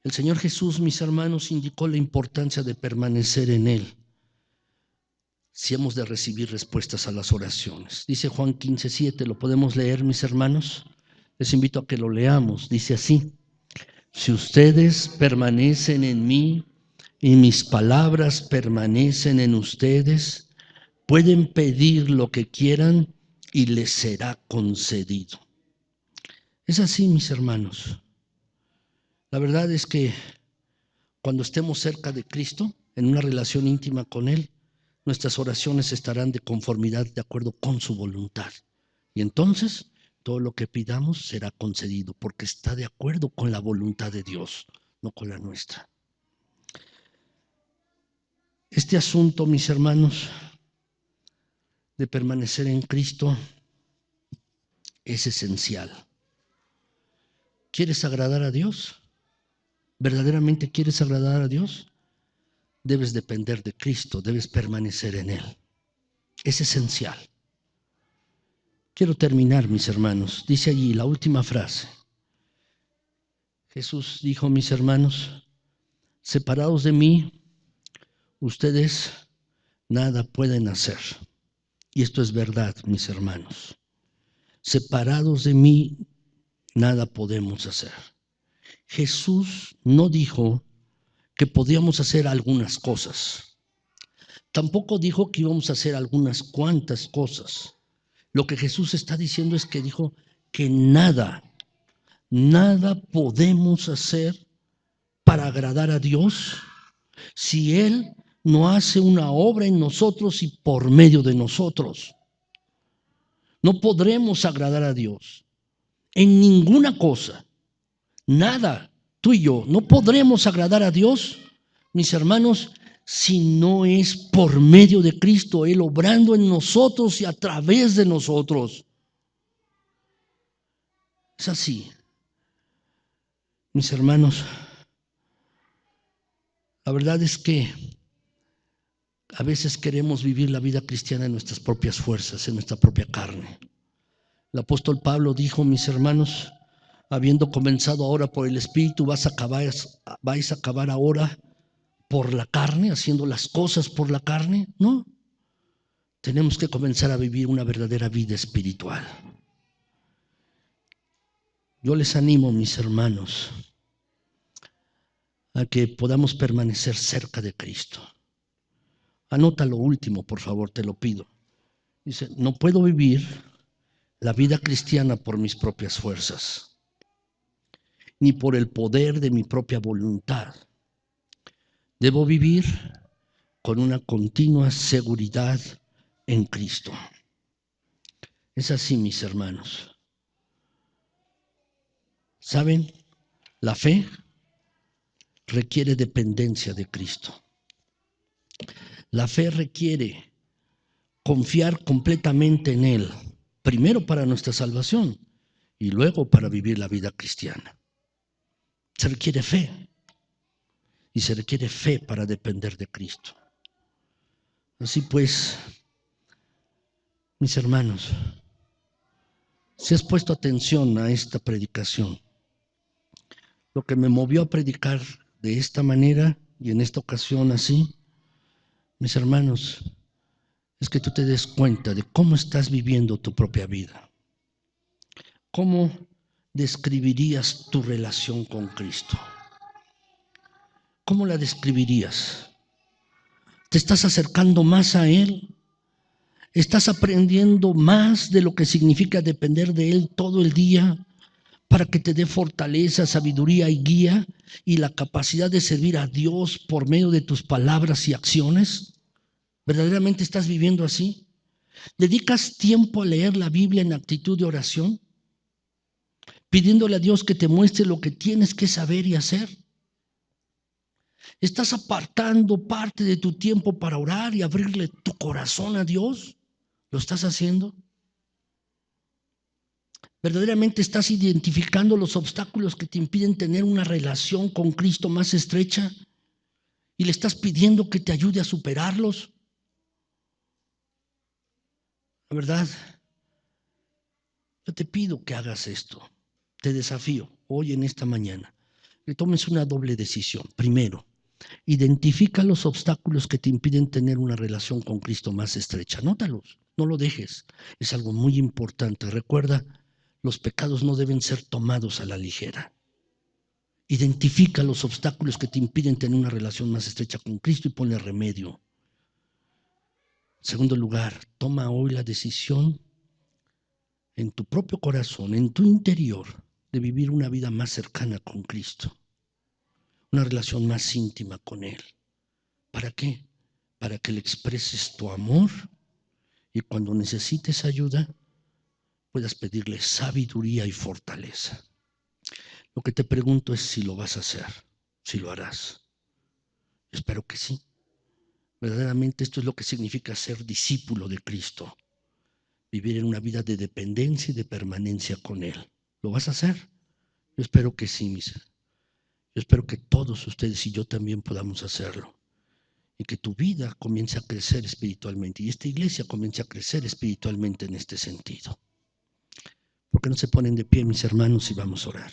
El Señor Jesús, mis hermanos, indicó la importancia de permanecer en Él si hemos de recibir respuestas a las oraciones. Dice Juan 15:7, ¿lo podemos leer, mis hermanos? Les invito a que lo leamos. Dice así: si ustedes permanecen en mí y mis palabras permanecen en ustedes, pueden pedir lo que quieran y les será concedido. Es así, mis hermanos. La verdad es que cuando estemos cerca de Cristo, en una relación íntima con Él, nuestras oraciones estarán de conformidad, de acuerdo con su voluntad. Y entonces todo lo que pidamos será concedido, porque está de acuerdo con la voluntad de Dios, no con la nuestra. Este asunto, mis hermanos, de permanecer en Cristo es esencial. ¿Quieres agradar a Dios? ¿Verdaderamente quieres agradar a Dios? Debes depender de Cristo, debes permanecer en Él. Es esencial. Quiero terminar, mis hermanos. Dice allí la última frase. Jesús dijo, mis hermanos, separados de mí, ustedes nada pueden hacer. Y esto es verdad, mis hermanos. Separados de mí, nada podemos hacer. Jesús no dijo que podíamos hacer algunas cosas. Tampoco dijo que íbamos a hacer algunas cuantas cosas. Lo que Jesús está diciendo es que dijo que nada podemos hacer para agradar a Dios si Él no hace una obra en nosotros y por medio de nosotros. No podremos agradar a Dios en ninguna cosa, nada. Tú y yo no podremos agradar a Dios, mis hermanos, si no es por medio de Cristo, Él obrando en nosotros y a través de nosotros. Es así, mis hermanos. La verdad es que a veces queremos vivir la vida cristiana en nuestras propias fuerzas, en nuestra propia carne. El apóstol Pablo dijo, mis hermanos, habiendo comenzado ahora por el Espíritu, vais a acabar ahora por la carne, haciendo las cosas por la carne. No, tenemos que comenzar a vivir una verdadera vida espiritual. Yo les animo, mis hermanos, a que podamos permanecer cerca de Cristo. Anota lo último, por favor, te lo pido. Dice, no puedo vivir la vida cristiana por mis propias fuerzas, ni por el poder de mi propia voluntad. Debo vivir con una continua seguridad en Cristo. Es así, mis hermanos. ¿Saben? La fe requiere dependencia de Cristo. La fe requiere confiar completamente en Él, primero para nuestra salvación y luego para vivir la vida cristiana. Se requiere fe y se requiere fe para depender de Cristo. Así pues, mis hermanos, si has puesto atención a esta predicación, lo que me movió a predicar de esta manera y en esta ocasión así, mis hermanos, es que tú te des cuenta de cómo estás viviendo tu propia vida. ¿Cómo describirías tu relación con Cristo? ¿Cómo la describirías? ¿Te estás acercando más a Él? ¿Estás aprendiendo más de lo que significa depender de Él todo el día para que te dé fortaleza, sabiduría y guía y la capacidad de servir a Dios por medio de tus palabras y acciones? ¿Verdaderamente estás viviendo así? ¿Dedicas tiempo a leer la Biblia en actitud de oración? Pidiéndole a Dios que te muestre lo que tienes que saber y hacer. ¿Estás apartando parte de tu tiempo para orar y abrirle tu corazón a Dios? ¿Lo estás haciendo? ¿Verdaderamente estás identificando los obstáculos que te impiden tener una relación con Cristo más estrecha? ¿Y le estás pidiendo que te ayude a superarlos? La verdad, yo te pido que hagas esto. Te desafío hoy en esta mañana que tomes una doble decisión. Primero, identifica los obstáculos que te impiden tener una relación con Cristo más estrecha. Anótalos, no lo dejes. Es algo muy importante. Recuerda, los pecados no deben ser tomados a la ligera. Identifica los obstáculos que te impiden tener una relación más estrecha con Cristo y ponle remedio. En segundo lugar, toma hoy la decisión en tu propio corazón, en tu interior, de vivir una vida más cercana con Cristo. Una relación más íntima con Él. ¿Para qué? Para que le expreses tu amor y cuando necesites ayuda puedas pedirle sabiduría y fortaleza. Lo que te pregunto es si lo vas a hacer, si lo harás. Espero que sí. Verdaderamente esto es lo que significa ser discípulo de Cristo. Vivir en una vida de dependencia y de permanencia con Él. ¿Lo vas a hacer? Yo espero que sí, mis hermanos. Yo espero que todos ustedes y yo también podamos hacerlo. Y que tu vida comience a crecer espiritualmente. Y esta iglesia comience a crecer espiritualmente en este sentido. ¿Por qué no se ponen de pie, mis hermanos, y vamos a orar?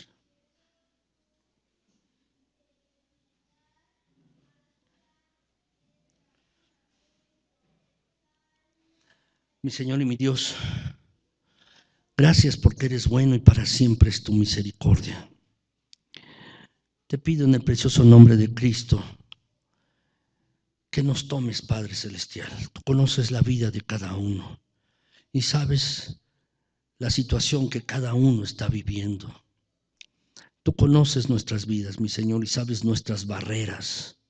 Mi Señor y mi Dios, gracias porque eres bueno y para siempre es tu misericordia. Te pido en el precioso nombre de Cristo que nos tomes, Padre Celestial. Tú conoces la vida de cada uno y sabes la situación que cada uno está viviendo. Tú conoces nuestras vidas, mi Señor, y sabes nuestras barreras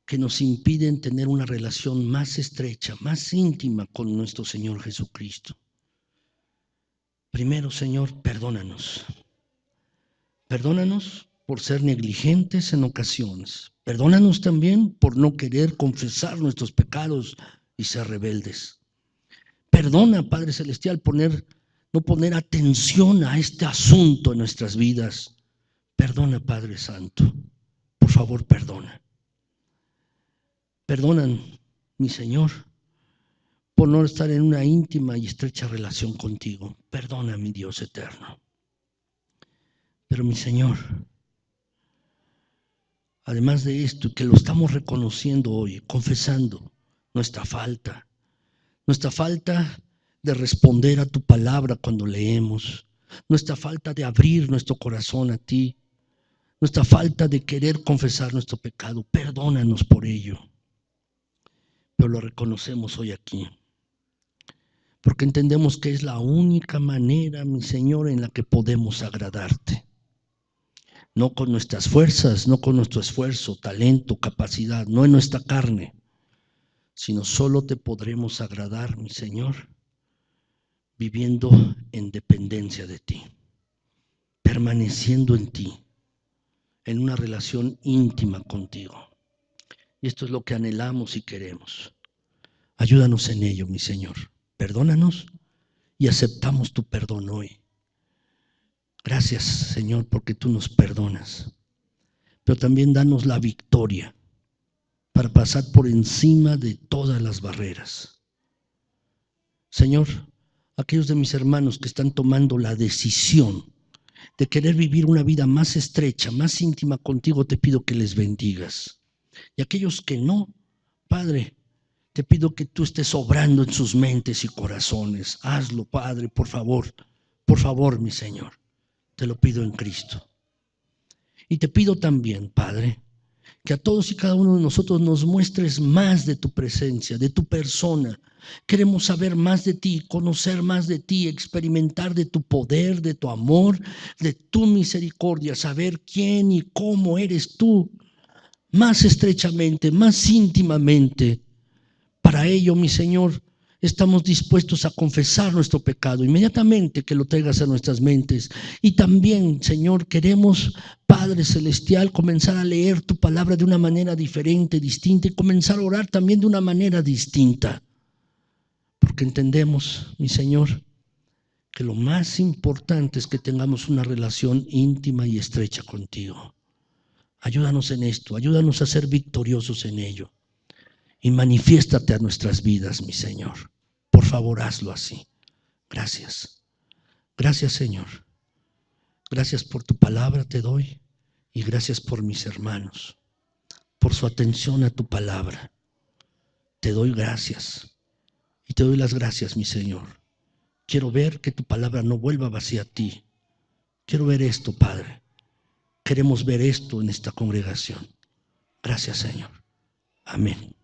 que nos impiden tener una relación más estrecha, más íntima con nuestro Señor Jesucristo. Primero, Señor, perdónanos. Perdónanos por ser negligentes en ocasiones. Perdónanos también por no querer confesar nuestros pecados y ser rebeldes. Perdona, Padre Celestial, no poner atención a este asunto en nuestras vidas. Perdona, Padre Santo. Por favor, perdona. Perdonan, mi Señor, por no estar en una íntima y estrecha relación contigo. Perdona, mi Dios eterno. Pero mi Señor, además de esto, que lo estamos reconociendo hoy, confesando nuestra falta de responder a tu palabra cuando leemos, nuestra falta de abrir nuestro corazón a ti, nuestra falta de querer confesar nuestro pecado. Perdónanos por ello. Pero lo reconocemos hoy aquí, porque entendemos que es la única manera, mi Señor, en la que podemos agradarte. No con nuestras fuerzas, no con nuestro esfuerzo, talento, capacidad, no en nuestra carne, sino solo te podremos agradar, mi Señor, viviendo en dependencia de ti, permaneciendo en ti, en una relación íntima contigo. Y esto es lo que anhelamos y queremos. Ayúdanos en ello, mi Señor. Perdónanos y aceptamos tu perdón hoy. Gracias, Señor, porque tú nos perdonas. Pero también danos la victoria para pasar por encima de todas las barreras. Señor, aquellos de mis hermanos que están tomando la decisión de querer vivir una vida más estrecha, más íntima contigo, te pido que les bendigas. Y aquellos que no, Padre, te pido que tú estés obrando en sus mentes y corazones. Hazlo, Padre, por favor, mi Señor. Te lo pido en Cristo. Y te pido también, Padre, que a todos y cada uno de nosotros nos muestres más de tu presencia, de tu persona. Queremos saber más de ti, conocer más de ti, experimentar de tu poder, de tu amor, de tu misericordia, saber quién y cómo eres tú, más estrechamente, más íntimamente. Para ello, mi Señor, estamos dispuestos a confesar nuestro pecado inmediatamente que lo traigas a nuestras mentes. Y también, Señor, queremos, Padre Celestial, comenzar a leer tu palabra de una manera diferente, distinta, y comenzar a orar también de una manera distinta. Porque entendemos, mi Señor, que lo más importante es que tengamos una relación íntima y estrecha contigo. Ayúdanos en esto, ayúdanos a ser victoriosos en ello. Y manifiéstate a nuestras vidas, mi Señor. Por favor, hazlo así. Gracias. Gracias, Señor. Gracias por tu palabra te doy. Y gracias por mis hermanos, por su atención a tu palabra. Te doy gracias. Y te doy las gracias, mi Señor. Quiero ver que tu palabra no vuelva vacía a ti. Quiero ver esto, Padre. Queremos ver esto en esta congregación. Gracias, Señor. Amén.